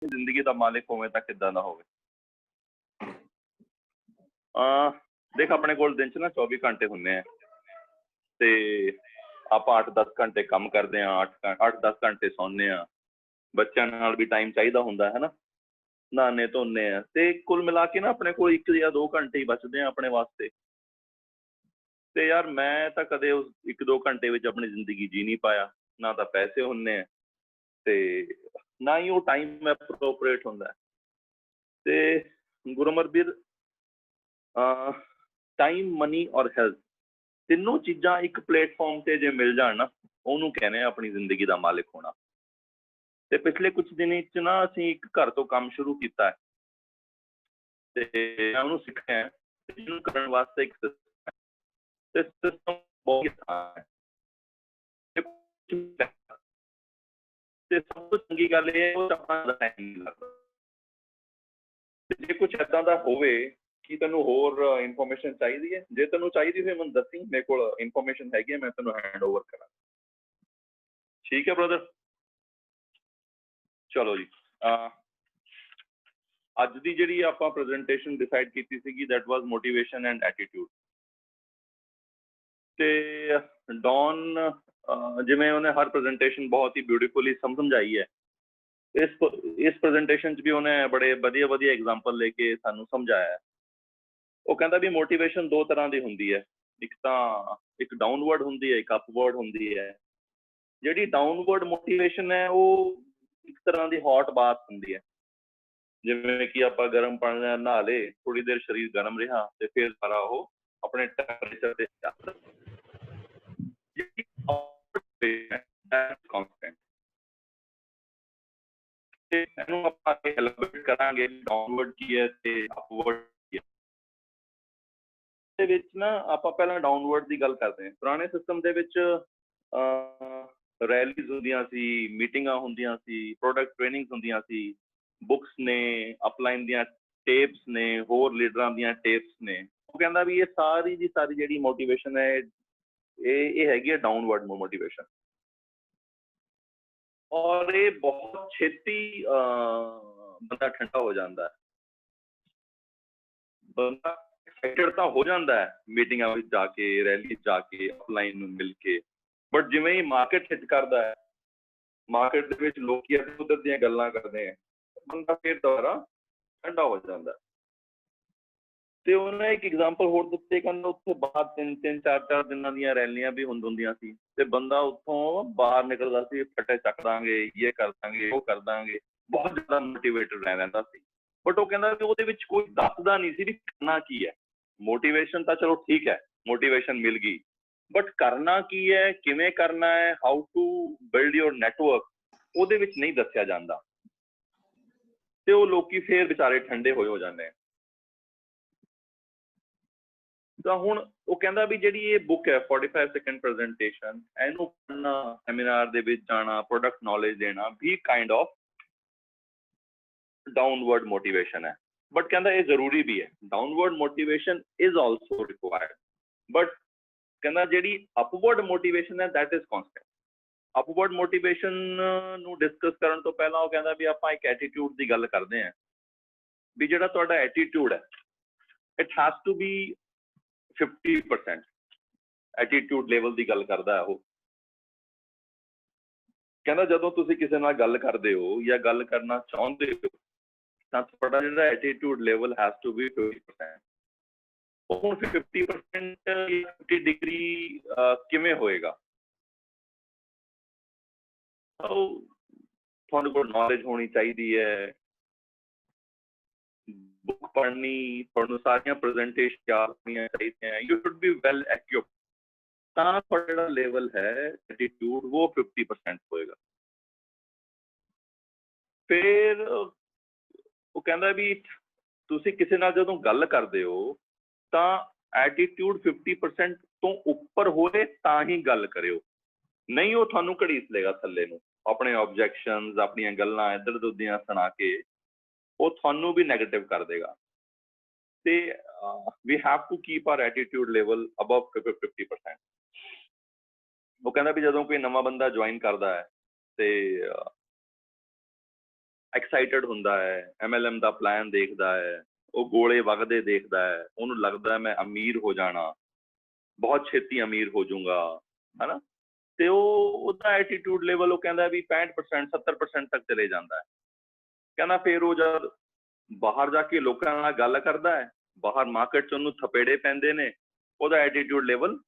ਜ਼ਿੰਦਗੀ ਦਾ ਮਾਲਿਕ ਹੋਵੇ ਤਾਂ ਕਿੱਦਾਂ ਦਾ ਹੋਵੇ। ਦੇਖ ਆਪਣੇ ਕੋਲ ਦਿਨ 'ਚ ਨਾ 24 ਘੰਟੇ ਹੁੰਦੇ ਆ ਤੇ ਆਪਾਂ 8-10 ਘੰਟੇ ਕੰਮ ਕਰਦੇ ਹਾਂ, 8-10 ਘੰਟੇ ਸੌਂਦੇ ਹਾਂ। ਬੱਚਿਆਂ ਨਾਲ ਵੀ ਟਾਈਮ ਚਾਹੀਦਾ ਹੁੰਦਾ ਹੈ ਨਾ, ਨਹਾਉਂਦੇ ਧੋਂਦੇ ਆ ਤੇ ਕੁੱਲ ਮਿਲਾ ਕੇ ਨਾ ਆਪਣੇ ਕੋਲ 1 ਜਾਂ 2 ਘੰਟੇ ਹੀ ਬਚਦੇ ਆ ਆਪਣੇ ਵਾਸਤੇ। ਤੇ ਯਾਰ ਮੈਂ ਤਾਂ ਕਦੇ ਉਸ 1-2 ਘੰਟੇ ਵਿੱਚ ਆਪਣੀ ਜ਼ਿੰਦਗੀ ਜੀ ਨਹੀਂ ਪਾਇਆ। ਨਾ ਤਾਂ ਪੈਸੇ ਹੁੰਦੇ ਆ ਤੇ ਨਾ ਹੀ ਉਹ ਟਾਈਮ ਐਪਰੋਪ੍ਰੀਏਟ ਹੁੰਦਾ। ਤੇ ਗੁਰਮਰਬੀਰ, ਟਾਈਮ, ਮਨੀ ਔਰ ਹੈਲਥ ਤਿੰਨੋਂ ਚੀਜ਼ਾਂ ਇੱਕ ਪਲੇਟਫਾਰਮ ਤੇ ਜੇ ਮਿਲ ਜਾਣ ਨਾ, ਉਹਨੂੰ ਕਹਿੰਦੇ ਆ ਆਪਣੀ ਜ਼ਿੰਦਗੀ ਦਾ ਮਾਲਿਕ ਹੋਣਾ। ਤੇ ਪਿਛਲੇ ਕੁਝ ਦਿਨ 'ਚ ਨਾ ਅਸੀਂ ਇੱਕ ਘਰ ਤੋਂ ਕੰਮ ਸ਼ੁਰੂ ਕੀਤਾ ਹੈ ਤੇ ਮੈਂ ਉਹਨੂੰ ਸਿੱਖਿਆ ਤੇ ਜਿਹਨੂੰ ਕਰਨ ਵਾਸਤੇ ਇੱਕ ਤੇ ਸਿਸਟਮ ਬਹੁਤ ਆਸਾਨ ਹੈ ਤੇ ਸਭ ਤੋਂ ਚੰਗੀ ਗੱਲ ਇਹ ਹੈ ਉਹ ਆਪਣਾ ਟਾਈਮ ਨਹੀਂ ਲੱਗਦਾ। ਤੇ ਜੇ ਕੁਛ ਏਦਾਂ ਦਾ ਹੋਵੇ ਕਿ ਤੈਨੂੰ ਹੋਰ ਇਨਫੋਰਮੇਸ਼ਨ ਚਾਹੀਦੀ ਹੈ, ਜੇ ਤੈਨੂੰ ਚਾਹੀਦੀ ਹੋਵੇ ਮੈਨੂੰ ਦੱਸੀ, ਮੇਰੇ ਕੋਲ ਇਨਫੋਰਮੇਸ਼ਨ ਹੈਗੀ ਹੈ, ਮੈਂ ਤੈਨੂੰ ਹੈਂਡ ਓਵਰ ਕਰਾਂ। ਠੀਕ ਹੈ ਬ੍ਰਦਰ, ਚਲੋ ਜੀ। ਅੱਜ ਦੀ ਜਿਹੜੀ ਆਪਾਂ ਪ੍ਰੈਜੈਂਟੇਸ਼ਨ ਡਿਸਾਈਡ ਕੀਤੀ ਸੀਗੀ that was motivation and attitude. ਤੇ ਡੌਨ ਜਿਵੇਂ ਉਹਨੇ ਹਰ ਪ੍ਰੈਜੈਂਟੇਸ਼ਨ ਬਹੁਤ ਹੀ ਬਿਊਟੀਫੁਲੀ ਸਮਝਾਈ ਹੈ, ਇਸ ਪ੍ਰੈਜੈਂਟੇਸ਼ਨ 'ਚ ਵੀ ਉਹਨੇ ਬੜੇ ਵਧੀਆ ਵਧੀਆ ਐਗਜ਼ਾਮਪਲ ਲੈ ਕੇ ਸਾਨੂੰ ਸਮਝਾਇਆ। ਉਹ ਕਹਿੰਦਾ ਵੀ ਮੋਟੀਵੇਸ਼ਨ 2 ਤਰ੍ਹਾਂ ਦੀ ਹੁੰਦੀ ਹੈ, ਇੱਕ ਤਾਂ ਇੱਕ ਡਾਊਨਵਰਡ ਹੁੰਦੀ ਹੈ, ਇੱਕ ਅਪਵਰਡ ਹੁੰਦੀ ਹੈ। ਜਿਹੜੀ ਡਾਊਨਵਰਡ ਮੋਟੀਵੇਸ਼ਨ ਹੈ ਉਹ ਇੱਕ ਤਰ੍ਹਾਂ ਦੀ ਹੌਟ ਬਾਥ ਹੁੰਦੀ ਹੈ, ਜਿਵੇਂ ਕਿ ਆਪਾਂ ਗਰਮ ਪਾਣੀ ਨਾਲ ਨਹਾ ਲਏ, ਥੋੜੀ ਦੇਰ ਸਰੀਰ ਗਰਮ ਰਿਹਾ ਤੇ ਫਿਰ ਸਾਰਾ ਉਹ ਆਪਣੇ ਟੈਂਪਰੇਚਰ ਤੇ ਜਾਂਦਾ। ਤੇ ਇਹਨੂੰ ਆਪਾਂ ਐਲੈਬੋਰੇਟ ਕਰਾਂਗੇ ਡਾਊਨਵਰਡ ਕੀ ਹੈ ਤੇ ਅਪਵਰਡ ਕੀ ਹੈ। ਦੇ ਵਿੱਚ ਨਾ ਆਪਾਂ ਪਹਿਲਾਂ ਡਾਊਨਵਰਡ ਦੀ ਗੱਲ ਕਰਦੇ ਹਾਂ। ਪੁਰਾਣੇ ਸਿਸਟਮ ਦੇ ਵਿੱਚ ਰੈਲੀਜ਼ ਹੁੰਦੀਆਂ ਸੀ, ਮੀਟਿੰਗਾਂ ਹੁੰਦੀਆਂ ਸੀ, ਪ੍ਰੋਡਕਟ ਟ੍ਰੇਨਿੰਗਸ ਹੁੰਦੀਆਂ ਸੀ, ਬੁੱਕਸ ਨੇ, ਅਪਲਾਈਨ ਦੀਆਂ ਟੇਪਸ ਨੇ, ਹੋਰ ਲੀਡਰਾਂ ਦੀਆਂ ਟੇਪਸ ਨੇ। ਉਹ ਕਹਿੰਦਾ ਵੀ ਇਹ ਸਾਰੀ ਦੀ ਸਾਰੀ ਜਿਹੜੀ ਮੋਟੀਵੇਸ਼ਨ ਹੈ ਇਹ ਹੈਗੀ ਹੈ ਡਾਊਨਵਰਡ ਮੋਟੀਵੇਸ਼ਨ। ਔਰ ਇਹ ਬਹੁਤ ਛੇਤੀ ਬੰਦਾ ਠੰਡਾ ਹੋ ਜਾਂਦਾ ਹੈ, ਬੰਦਾ ਐਕਸਾਈਟਡ ਤਾਂ ਹੋ ਜਾਂਦਾ ਹੈ ਮੀਟਿੰਗਾਂ ਵਿੱਚ ਜਾ ਕੇ, ਰੈਲੀ ਜਾ ਕੇ, ਅਪਲਾਈਨ ਨੂੰ ਮਿਲ ਕੇ, ਬਟ ਜਿਵੇਂ ਹੀ ਮਾਰਕੀਟ ਹਿੱਟ ਕਰਦਾ ਹੈ, ਮਾਰਕੀਟ ਦੇ ਵਿੱਚ ਲੋਕ ਇੱਧਰ ਉੱਧਰ ਦੀਆਂ ਗੱਲਾਂ ਕਰਦੇ ਆ, ਬੰਦਾ ਫਿਰ ਦੁਬਾਰਾ ਠੰਡਾ ਹੋ ਜਾਂਦਾ। ਤੇ ਉਹਨੇ ਇੱਕ ਐਗਜ਼ਾਮਪਲ ਹੋਰ ਦਿੱਤੇ, ਕਹਿੰਦਾ ਉੱਥੇ ਬਾਹਰ 3-3, 4-4 ਦਿਨਾਂ ਦੀਆਂ ਰੈਲੀਆਂ ਵੀ ਹੁੰਦੀਆਂ ਸੀ ਤੇ ਬੰਦਾ ਉੱਥੋਂ ਬਾਹਰ ਨਿਕਲਦਾ ਸੀ, ਫਟੇ ਚੱਕ ਦਾਂਗੇ, ਇਹ ਕਰ ਦਾਂਗੇ, ਉਹ ਕਰ ਦਾਂਗੇ, ਬਹੁਤ ਜ਼ਿਆਦਾ ਮੋਟੀਵੇਟਡ ਰਹਿੰਦਾ ਸੀ। ਬਟ ਉਹ ਕਹਿੰਦਾ ਵੀ ਉਹਦੇ ਵਿੱਚ ਕੋਈ ਦੱਸਦਾ ਨਹੀਂ ਸੀ ਵੀ ਕਰਨਾ ਕੀ ਹੈ। ਮੋਟੀਵੇਸ਼ਨ ਤਾਂ ਚਲੋ ਠੀਕ ਹੈ, ਮੋਟੀਵੇਸ਼ਨ ਮਿਲ ਗਈ, ਬਟ ਕਰਨਾ ਕੀ ਹੈ, ਕਿਵੇਂ ਕਰਨਾ ਹੈ, how to build your network, ਉਹਦੇ ਵਿੱਚ ਨਹੀਂ ਦੱਸਿਆ ਜਾਂਦਾ ਤੇ ਉਹ ਲੋਕੀ ਫੇਰ ਵਿਚਾਰੇ ਠੰਡੇ ਹੋਏ ਹੋ ਜਾਂਦੇ ਆ। ਤਾਂ ਹੁਣ ਉਹ ਕਹਿੰਦਾ ਵੀ ਜਿਹੜੀ ਇਹ ਬੁੱਕ ਹੈ 45 ਸੈਕਿੰਡ ਪ੍ਰੈਜੈਂਟੇਸ਼ਨ, ਇਹਨੂੰ ਪੜ੍ਹਨਾ, ਸੈਮੀਨਾਰ ਦੇ ਵਿੱਚ ਜਾਣਾ, ਪ੍ਰੋਡਕਟ ਨੌਲੇਜ ਦੇਣਾ ਵੀ ਕਾਈਂਡ ਆਫ ਡਾਊਨਵਰਡ ਮੋਟੀਵੇਸ਼ਨ ਹੈ। ਬਟ ਕਹਿੰਦਾ ਇਹ ਜ਼ਰੂਰੀ ਵੀ ਹੈ, downward motivation is also required, but ਕਹਿੰਦਾ ਜਿਹੜੀ ਅਪਵਰਡ ਮੋਟੀਵੇਸ਼ਨ ਹੈ ਦੈਟ ਇਜ਼ ਕੌਨਸਟੈਂਟ। ਅਪਵਰਡ ਮੋਟੀਵੇਸ਼ਨ ਨੂੰ ਡਿਸਕਸ ਕਰਨ ਤੋਂ ਪਹਿਲਾਂ ਉਹ ਕਹਿੰਦਾ ਵੀ ਆਪਾਂ ਇੱਕ ਐਟੀਟਿਊਡ ਦੀ ਗੱਲ ਕਰਦੇ ਹਾਂ, ਵੀ ਜਿਹੜਾ ਤੁਹਾਡਾ ਐਟੀਟਿਊਡ ਹੈ it has to be 50%। Attitude level ਦੀ ਗੱਲ ਕਰਦਾ ਹੈ ਉਹ। ਕਹਿੰਦਾ ਜਦੋਂ ਤੁਸੀਂ ਕਿਸੇ ਨਾਲ ਗੱਲ ਕਰਦੇ ਹੋ ਜਾਂ ਗੱਲ ਕਰਨਾ ਚਾਹੁੰਦੇ ਹੋ ਤਾਂ ਤੁਹਾਡਾ ਜਿਹੜਾ attitude level has to be 50%। ਉਹ ਹੁਣ 50% 50 ਡਿਗਰੀ ਕਿਵੇਂ ਹੋਏਗਾ? ਤੁਹਾਨੂੰ ਕੋਲ ਨੌਲੇਜ ਹੋਣੀ ਚਾਹੀਦੀ ਹੈ, ਬੁੱਕ ਪੜ੍ਹਨੀ, ਤੁਹਾਨੂੰ ਸਾਰੀਆਂ ਪ੍ਰੈਜੈਂਟੇਸ਼ਨ ਯਾਦ ਹੋਣੀਆਂ ਚਾਹੀਦੀਆਂ, ਯੂ ਸ਼ੁੱਡ ਬੀ ਵੈਲ ਐਕਿਊਪਡ, ਤਾਂ ਤੁਹਾਡਾ ਜਿਹੜਾ ਲੈਵਲ ਹੈ ਐਟੀਟਿਊਡ ਉਹ 50% ਹੋਏਗਾ। ਫਿਰ ਉਹ ਕਹਿੰਦਾ ਵੀ ਤੁਸੀਂ ਕਿਸੇ ਨਾਲ ਜਦੋਂ ਗੱਲ ਕਰਦੇ ਹੋ ਤਾਂ ਐਟੀਟਿਊਡ 50% ਤੋਂ ਉੱਪਰ ਹੋਏ ਤਾਂ ਹੀ ਗੱਲ ਕਰਿਓ, ਨਹੀਂ ਉਹ ਤੁਹਾਨੂੰ ਘੜੀਸ ਲਏਗਾ ਥੱਲੇ ਨੂੰ, ਆਪਣੇ ਆਬਜੈਕਸ਼ਨਸ, ਆਪਣੀਆਂ ਗੱਲਾਂ ਇੱਧਰ ਉੱਧਰ ਦੀਆਂ ਸੁਣਾ ਕੇ ਉਹ ਤੁਹਾਨੂੰ ਵੀ ਨੈਗੇਟਿਵ ਕਰ ਦੇਗਾ। ਤੇ we have to keep our attitude level above 50%। ਉਹ ਕਹਿੰਦਾ ਵੀ ਜਦੋਂ ਕੋਈ ਨਵਾਂ ਬੰਦਾ ਜੁਆਇਨ ਕਰਦਾ ਹੈ ਤੇ ਐਕਸਾਈਟਡ ਹੁੰਦਾ ਹੈ, MLM ਦਾ ਪਲਾਨ ਦੇਖਦਾ ਹੈ, ਉਹ ਗੋਲੇ ਵਗਦੇ ਦੇਖਦਾ ਹੈ, ਉਹਨੂੰ ਲੱਗਦਾ ਮੈਂ ਅਮੀਰ ਹੋ ਜਾਣਾ, ਬਹੁਤ ਛੇਤੀ ਅਮੀਰ ਹੋ ਜਾਊਗਾ, ਹੈ ਨਾ। ਤੇ ਉਹ ਉਹਦਾ ਐਟੀਟਿਊਡ ਲੈਵਲ ਉਹ ਕਹਿੰਦਾ ਵੀ 65% 70% ਤੱਕ ਚਲੇ ਜਾਂਦਾ ਹੈ। ਕਹਿੰਦਾ ਫਿਰ ਉਹ ਜਦ ਬਾਹਰ ਜਾ ਕੇ ਲੋਕਾਂ ਨਾਲ ਗੱਲ ਕਰਦਾ ਹੈ, ਬਾਹਰ ਮਾਰਕੀਟ 'ਚ ਉਹਨੂੰ ਥਪੇੜੇ ਪੈਂਦੇ ਨੇ, ਉਹਦਾ ਐਟੀਟਿਊਡ ਲੈਵਲ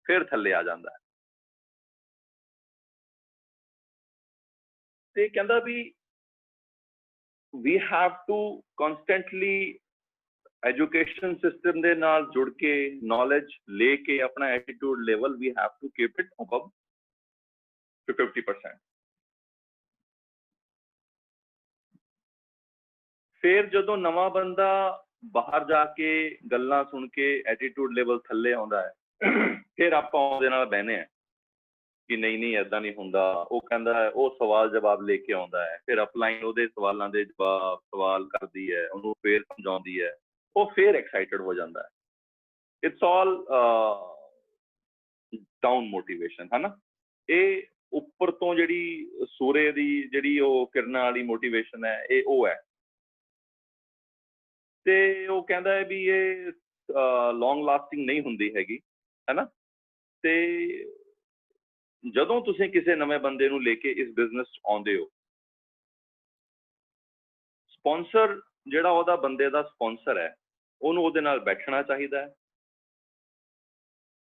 ਫਿਰ ਥੱਲੇ ਆ ਜਾਂਦਾ ਹੈ। ਤੇ ਕਹਿੰਦਾ ਵੀ we have to constantly education system ਦੇ ਨਾਲ ਜੁੜ ਕੇ ਨੌਲੇਜ ਲੈ ਕੇ ਆਪਣਾ attitude level we have to keep it above 50%। ਫਿਰ ਜਦੋਂ ਨਵਾਂ ਬੰਦਾ ਬਾਹਰ ਜਾ ਕੇ ਗੱਲਾਂ ਸੁਣ ਕੇ ਐਟੀਟਿਊਡ ਲੈਵਲ ਥੱਲੇ ਆਉਂਦਾ ਹੈ, ਫਿਰ ਆਪਾਂ ਉਹਦੇ ਨਾਲ ਬਹਿਨੇ ਆ ਕਿ ਨਹੀਂ ਨਹੀਂ ਏਦਾਂ ਨਹੀਂ ਹੁੰਦਾ। ਉਹ ਕਹਿੰਦਾ ਹੈ, ਉਹ ਸਵਾਲ ਜਵਾਬ ਲੈ ਕੇ ਆਉਂਦਾ ਹੈ, ਫਿਰ ਅਪਲਾਈਨ ਉਹਦੇ ਸਵਾਲਾਂ ਦੇ ਜਵਾਬ ਸਵਾਲ ਕਰਦੀ ਹੈ, ਉਹਨੂੰ ਫਿਰ ਸਮਝਾਉਂਦੀ ਹੈ, ਉਹ ਫਿਰ ਐਕਸਾਈਟਡ ਹੋ ਜਾਂਦਾ ਹੈ। ਇਟਸ ਆਲ ਡਾਊਨ ਮੋਟੀਵੇਸ਼ਨ, ਹੈ ਨਾ। ਇਹ ਉੱਪਰ ਤੋਂ ਜਿਹੜੀ ਸੂਰਜ ਦੀ ਜਿਹੜੀ ਉਹ ਕਿਰਨਾਂ ਵਾਲੀ ਮੋਟੀਵੇਸ਼ਨ ਹੈ, ਇਹ ਉਹ ਹੈ। ਤੇ ਉਹ ਕਹਿੰਦਾ ਹੈ ਵੀ ਇਹ ਲੌਂਗ ਲਾਸਟਿੰਗ ਨਹੀਂ ਹੁੰਦੀ ਹੈਗੀ, ਹੈ ਨਾ। ਤੇ ਜਦੋਂ ਤੁਸੀਂ ਕਿਸੇ ਨਵੇਂ ਬੰਦੇ ਨੂੰ ਲੈ ਕੇ ਇਸ ਬਿਜ਼ਨਸ 'ਚ ਆਉਂਦੇ ਹੋ, ਸਪਾਂਸਰ ਜਿਹੜਾ ਉਹਦਾ ਬੰਦੇ ਦਾ ਸਪਾਂਸਰ ਹੈ, ਉਹਨੂੰ ਉਹਦੇ ਨਾਲ ਬੈਠਣਾ ਚਾਹੀਦਾ ਹੈ,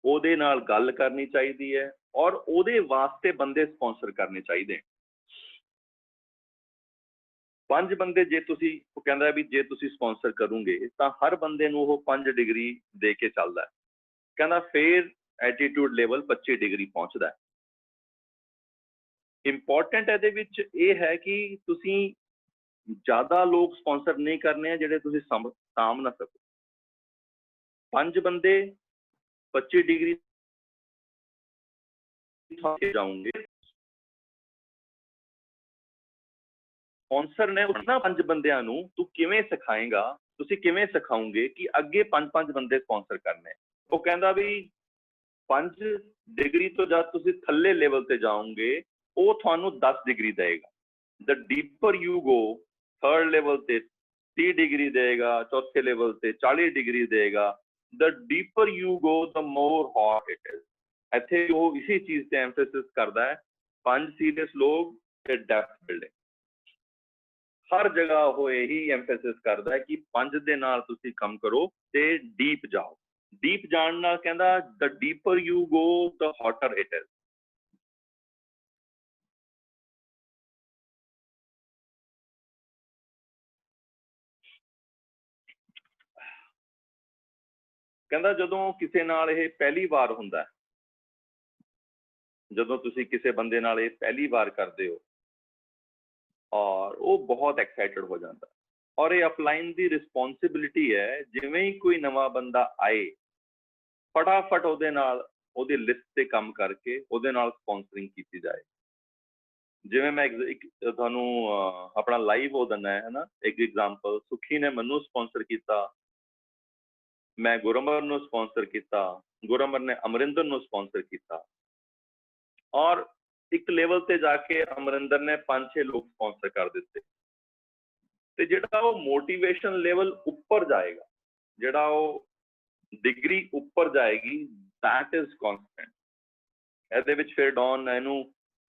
ਉਹਦੇ ਨਾਲ ਗੱਲ ਕਰਨੀ ਚਾਹੀਦੀ ਹੈ, ਔਰ ਉਹਦੇ ਵਾਸਤੇ ਬੰਦੇ ਸਪਾਂਸਰ ਕਰਨੇ ਚਾਹੀਦੇ। 5 ਬੰਦੇ ਜੇ ਤੁਸੀਂ, ਉਹ ਕਹਿੰਦਾ ਵੀ ਜੇ ਤੁਸੀਂ ਸਪਾਂਸਰ ਕਰੋਗੇ ਤਾਂ ਹਰ ਬੰਦੇ ਨੂੰ ਉਹ 5 ਡਿਗਰੀ ਦੇ ਕੇ ਚੱਲਦਾ ਹੈ। ਕਹਿੰਦਾ ਫਿਰ ਐਟੀਟਿਊਡ ਲੈਵਲ 25 ਡਿਗਰੀ ਪਹੁੰਚਦਾ ਹੈ। ਇੰਪੋਰਟੈਂਟ ਇਹਦੇ ਵਿੱਚ ਇਹ ਹੈ ਕਿ ਤੁਸੀਂ ਜ਼ਿਆਦਾ ਲੋਕ ਸਪਾਂਸਰ ਨਹੀਂ ਕਰਨੇ ਆ ਜਿਹੜੇ ਤੁਸੀਂ ਸਾਂਭ ਨਾ ਸਕੋ। 5 ਬੰਦੇ 25 ਡਿਗਰੀ ਜਾਉਂਗੇ, ਸਪਾਂਸਰ ਨੇ ਉਹਨਾਂ 5 ਬੰਦਿਆਂ ਨੂੰ ਤੂੰ ਕਿਵੇਂ ਸਿਖਾਏਗਾ, ਤੁਸੀਂ ਕਿਵੇਂ ਸਿਖਾਉਂਗੇ ਕਿ ਅੱਗੇ 5-5 ਬੰਦੇ ਸਪਾਂਸਰ ਕਰਨੇ। ਉਹ ਕਹਿੰਦਾ ਵੀ 5 ਡਿਗਰੀ ਤੋਂ ਜਦ ਤੁਸੀਂ ਥੱਲੇ ਲੈਵਲ ਤੇ ਜਾਓਗੇ, ਉਹ ਤੁਹਾਨੂੰ 10 ਡਿਗਰੀ ਦੇਗਾ। The deeper you go, 3rd level ਤੇ 30 ਡਿਗਰੀ ਦੇਗਾ, 4ਥੇ ਲੈਵਲ ਤੇ 40 ਡਿਗਰੀ ਦੇਗਾ। The deeper you go the more hot it is. ਇੱਥੇ ਉਹ ਇਸੇ ਚੀਜ਼ ਤੇ ਐਮਫੈਸਿਸ ਕਰਦਾ ਹੈ, 5 ਸੀਰੀਅਸ ਲੋਕ ਤੇ ਡੈਪਥ ਬਿਲਡਿੰਗ। ਹਰ ਜਗ੍ਹਾ ਉਹ ਇਹੀ ਐਮਫੈਸਿਸ ਕਰਦਾ ਹੈ ਕਿ 5 ਦੇ ਨਾਲ ਤੁਸੀਂ ਕੰਮ ਕਰੋ ਤੇ ਡੀਪ ਜਾਓ। ਡੀਪ ਜਾਣ ਨਾਲ ਕਹਿੰਦਾ the deeper you go the hotter it is. ਕਹਿੰਦਾ ਜਦੋਂ ਕਿਸੇ ਨਾਲ ਇਹ ਪਹਿਲੀ ਵਾਰ ਹੁੰਦਾ, ਜਦੋਂ ਤੁਸੀਂ ਕਿਸੇ ਬੰਦੇ ਨਾਲ ਇਹ ਪਹਿਲੀ ਵਾਰ ਕਰਦੇ ਹੋ, ਔਰ ਉਹ ਬਹੁਤ ਐਕਸਾਈਟਡ ਹੋ ਜਾਂਦਾ। ਔਰ ਇਹ ਅਪਲਾਈਨ ਦੀ ਰਿਸਪੌਂਸਿਬਿਲਿਟੀ ਹੈ, ਜਿਵੇਂ ਹੀ ਕੋਈ ਨਵਾਂ ਬੰਦਾ ਆਏ ਫਟਾਫਟ ਉਹਦੇ ਨਾਲ ਉਹਦੀ ਲਿਸਟ ਤੇ ਕੰਮ ਕਰਕੇ ਉਹਦੇ ਨਾਲ ਸਪਾਂਸਰਿੰਗ ਕੀਤੀ ਜਾਏ। ਜਿਵੇਂ ਮੈਂ ਤੁਹਾਨੂੰ ਆਪਣਾ ਲਾਈਵ ਉਹ ਦਿੰਦਾ ਹੈ ਨਾ, ਇੱਕ ਐਗਜ਼ਾਮਪਲ, ਸੁਖੀ ਨੇ ਮੈਨੂੰ ਸਪਾਂਸਰ ਕੀਤਾ, ਮੈਂ ਗੁਰਮਰ ਨੂੰ ਸਪਾਂਸਰ ਕੀਤਾ, ਗੁਰਮਰ ਨੇ ਅਮਰਿੰਦਰ ਨੂੰ ਸਪਾਂਸਰ ਕੀਤਾ, ਔਰ ਇੱਕ ਲੈਵਲ ਤੇ ਜਾ ਕੇ ਅਮਰਿੰਦਰ ਨੇ 5-6 ਲੋਕ ਸਪਾਂਸਰ ਕਰ ਦਿੱਤੇ। ਤੇ ਜਿਹੜਾ ਉਹ ਮੋਟੀਵੇਸ਼ਨ ਲੈਵਲ ਉੱਪਰ ਜਾਏਗਾ, ਜਿਹੜਾ ਉਹ ਡਿਗਰੀ ਉੱਪਰ ਜਾਏਗੀ, that is constant। ਇਹਦੇ ਵਿੱਚ ਫਿਰ ਡੌਨ ਇਹਨੂੰ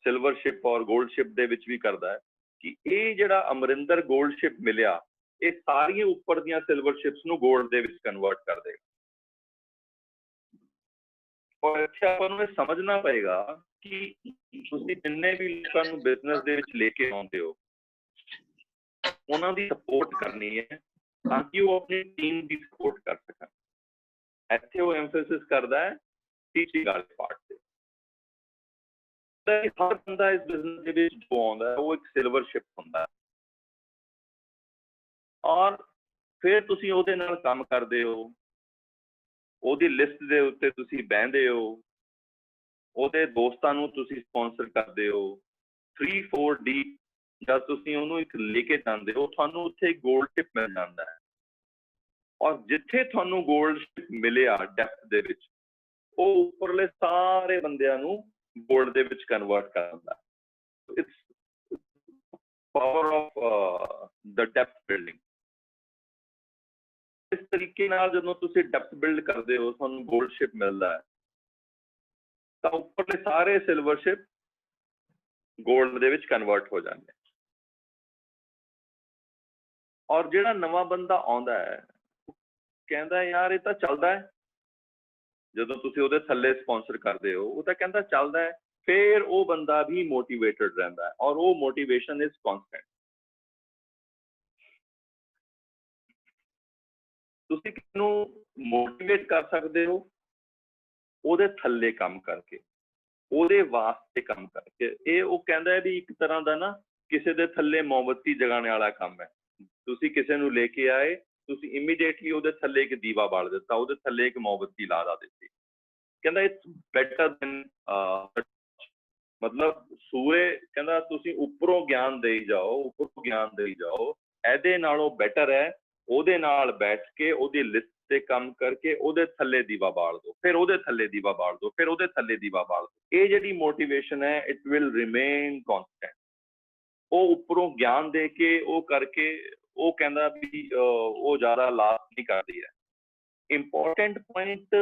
ਸਿਲਵਰਸ਼ਿਪ ਔਰ ਗੋਲਡਸ਼ਿਪ ਦੇ ਵਿੱਚ ਵੀ ਕਰਦਾ ਹੈ ਕਿ ਇਹ ਜਿਹੜਾ ਅਮਰਿੰਦਰ ਗੋਲਡਸ਼ਿਪ ਮਿਲਿਆ, ਇਹ ਸਾਰੀਆਂ ਉੱਪਰ ਦੀਆਂ ਸਿਲਵਰਸ਼ਿਪਸ ਨੂੰ ਗੋਲਡ ਦੇ ਵਿੱਚ ਕਨਵਰਟ ਕਰ ਦੇਗਾ। ਔਰ ਇੱਥੇ ਆਪਾਂ ਨੂੰ ਇਹ ਸਮਝਣਾ ਪਏਗਾ ਕਿ ਤੁਸੀਂ ਜਿੰਨੇ ਵੀ ਲੋਕਾਂ ਨੂੰ ਬਿਜ਼ਨਸ ਦੇ ਵਿੱਚ ਲੈ ਕੇ ਆਉਂਦੇ ਹੋ, ਉਹਨਾਂ ਦੀ ਸਪੋਰਟ ਕਰਨੀ ਹੈ ਤਾਂ ਕਿ ਉਹ ਆਪਣੀ ਟੀਮ ਦੀ ਸਪੋਰਟ ਕਰ ਸਕਣ। ਇੱਥੇ ਉਹ ਐਮਫੈਸਿਸ ਕਰਦਾ ਹੈ ਟੀਚਿੰਗ ਵਾਲੇ ਪਾਰਟ ਤੇ। ਹਰ ਬੰਦਾ ਇਸ ਬਿਜ਼ਨਸ ਦੇ ਵਿੱਚ ਜੋ ਆਉਂਦਾ ਹੈ ਉਹ ਇੱਕ ਸਿਲਵਰਸ਼ਿਪ ਹੁੰਦਾ ਹੈ, ਔਰ ਫਿਰ ਤੁਸੀਂ ਉਹਦੇ ਨਾਲ ਕੰਮ ਕਰਦੇ ਹੋ, ਉਹਦੀ ਲਿਸਟ ਦੇ ਉੱਤੇ ਤੁਸੀਂ ਬਹਿੰਦੇ ਹੋ, ਉਹਦੇ ਦੋਸਤਾਂ ਨੂੰ ਤੁਸੀਂ ਸਪਾਂਸਰ ਕਰਦੇ ਹੋ। 3-4D ਜਦ ਤੁਸੀਂ ਉਹਨੂੰ ਇੱਕ ਲੈ ਕੇ ਜਾਂਦੇ ਹੋ, ਤੁਹਾਨੂੰ ਉੱਥੇ ਗੋਲਡਸ਼ਿਪ ਮਿਲ ਜਾਂਦਾ ਹੈ। ਔਰ ਜਿੱਥੇ ਤੁਹਾਨੂੰ ਗੋਲਡਸ਼ਿਪ ਮਿਲਿਆ ਡੈਪਥ ਦੇ ਵਿੱਚ, ਉਹ ਉੱਪਰਲੇ ਸਾਰੇ ਬੰਦਿਆਂ ਨੂੰ ਗੋਲਡ ਦੇ ਵਿੱਚ ਕਨਵਰਟ ਕਰ ਦਿੰਦਾ। Power of the depth building. इस तरीके नाल जदों तुसीं डेप्थ बिल्ड करदे हो, तुहानूं गोल्ड शिप मिलदा है, तां उपरले सारे silver ship gold they which convert हो जांदे। और जिहड़ा नवां बंदा आउंदा है, कहंदा यार ये तां चलदा है, ਜਦੋਂ ਤੁਸੀਂ ਉਹਦੇ ਥੱਲੇ ਸਪਾਂਸਰ ਕਰਦੇ ਹੋ, ਉਹ ਤਾਂ ਕਹਿੰਦਾ ਚੱਲਦਾ ਹੈ, ਫਿਰ ਉਹ ਬੰਦਾ ਵੀ ਮੋਟੀਵੇਟਡ ਰਹਿੰਦਾ ਹੈ, ਔਰ ਉਹ ਮੋਟੀਵੇਸ਼ਨ ਇਜ਼ ਕਨਸਟੈਂਟ। ਤੁਸੀਂ ਕਿਹਨੂੰ ਮੋਟੀਵੇਟ ਕਰ ਸਕਦੇ ਹੋ? ਉਹਦੇ ਥੱਲੇ ਕੰਮ ਕਰਕੇ, ਉਹਦੇ ਵਾਸਤੇ ਕੰਮ ਕਰਕੇ। ਇਹ ਉਹ ਕਹਿੰਦਾ ਹੈ ਵੀ ਇੱਕ ਤਰ੍ਹਾਂ ਦਾ ਨਾ ਕਿਸੇ ਦੇ ਥੱਲੇ ਮੋਮਬੱਤੀ ਜਗਾਉਣ ਵਾਲਾ ਕੰਮ ਹੈ। ਤੁਸੀਂ ਕਿਸੇ ਨੂੰ ਲੈ ਕੇ ਆਏ, ਤੁਸੀਂ ਇਮੀਡੀਏਟਲੀ ਉਹਦੇ ਥੱਲੇ ਇੱਕ ਦੀਵਾ ਬਾਲ ਦਿੱਤਾ, ਉਹਦੇ ਥੱਲੇ ਇੱਕ ਮੋਮਬੱਤੀ ਲਾ ਦਿੱਤੀ। ਕਹਿੰਦਾ ਇਟਸ ਬੈਟਰ ਦੈਨ ਮਤਲਬ ਸੂਰੇ ਕਹਿੰਦਾ ਤੁਸੀਂ ਉੱਪਰੋਂ ਗਿਆਨ ਦੇਈ ਜਾਓ, ਉੱਪਰੋਂ ਗਿਆਨ ਦੇਈ ਜਾਓ, ਇਹਦੇ ਨਾਲੋਂ ਬੈਟਰ ਹੈ ਉਹਦੇ ਨਾਲ ਬੈਠ ਕੇ ਉਹਦੀ ਲਿਸਟ ਤੇ ਕੰਮ ਕਰਕੇ ਉਹਦੇ ਥੱਲੇ ਦੀਵਾ ਬਾਲ ਦਿਓ, ਫਿਰ ਉਹਦੇ ਥੱਲੇ ਦੀਵਾ ਬਾਲ ਦਿਓ, ਫਿਰ ਉਹਦੇ ਥੱਲੇ ਦੀਵਾ ਬਾਲ ਦਿਓ। ਇਹ ਜਿਹੜੀ ਮੋਟੀਵੇਸ਼ਨ ਹੈ ਇਟ ਵਿਲ ਰਿਮੇਨ ਕੌਨਸਟੈਂਟ। ਉਹ ਉੱਪਰੋਂ ਗਿਆਨ ਦੇ ਕੇ ਉਹ ਕਰਕੇ ਉਹ ਕਹਿੰਦਾ ਵੀ ਉਹ ਜ਼ਿਆਦਾ ਲਾਭ ਨਹੀਂ ਕਰਦੀ ਹੈ। ਇੰਪੋਰਟੈਂਟ ਪੁਆਇੰਟ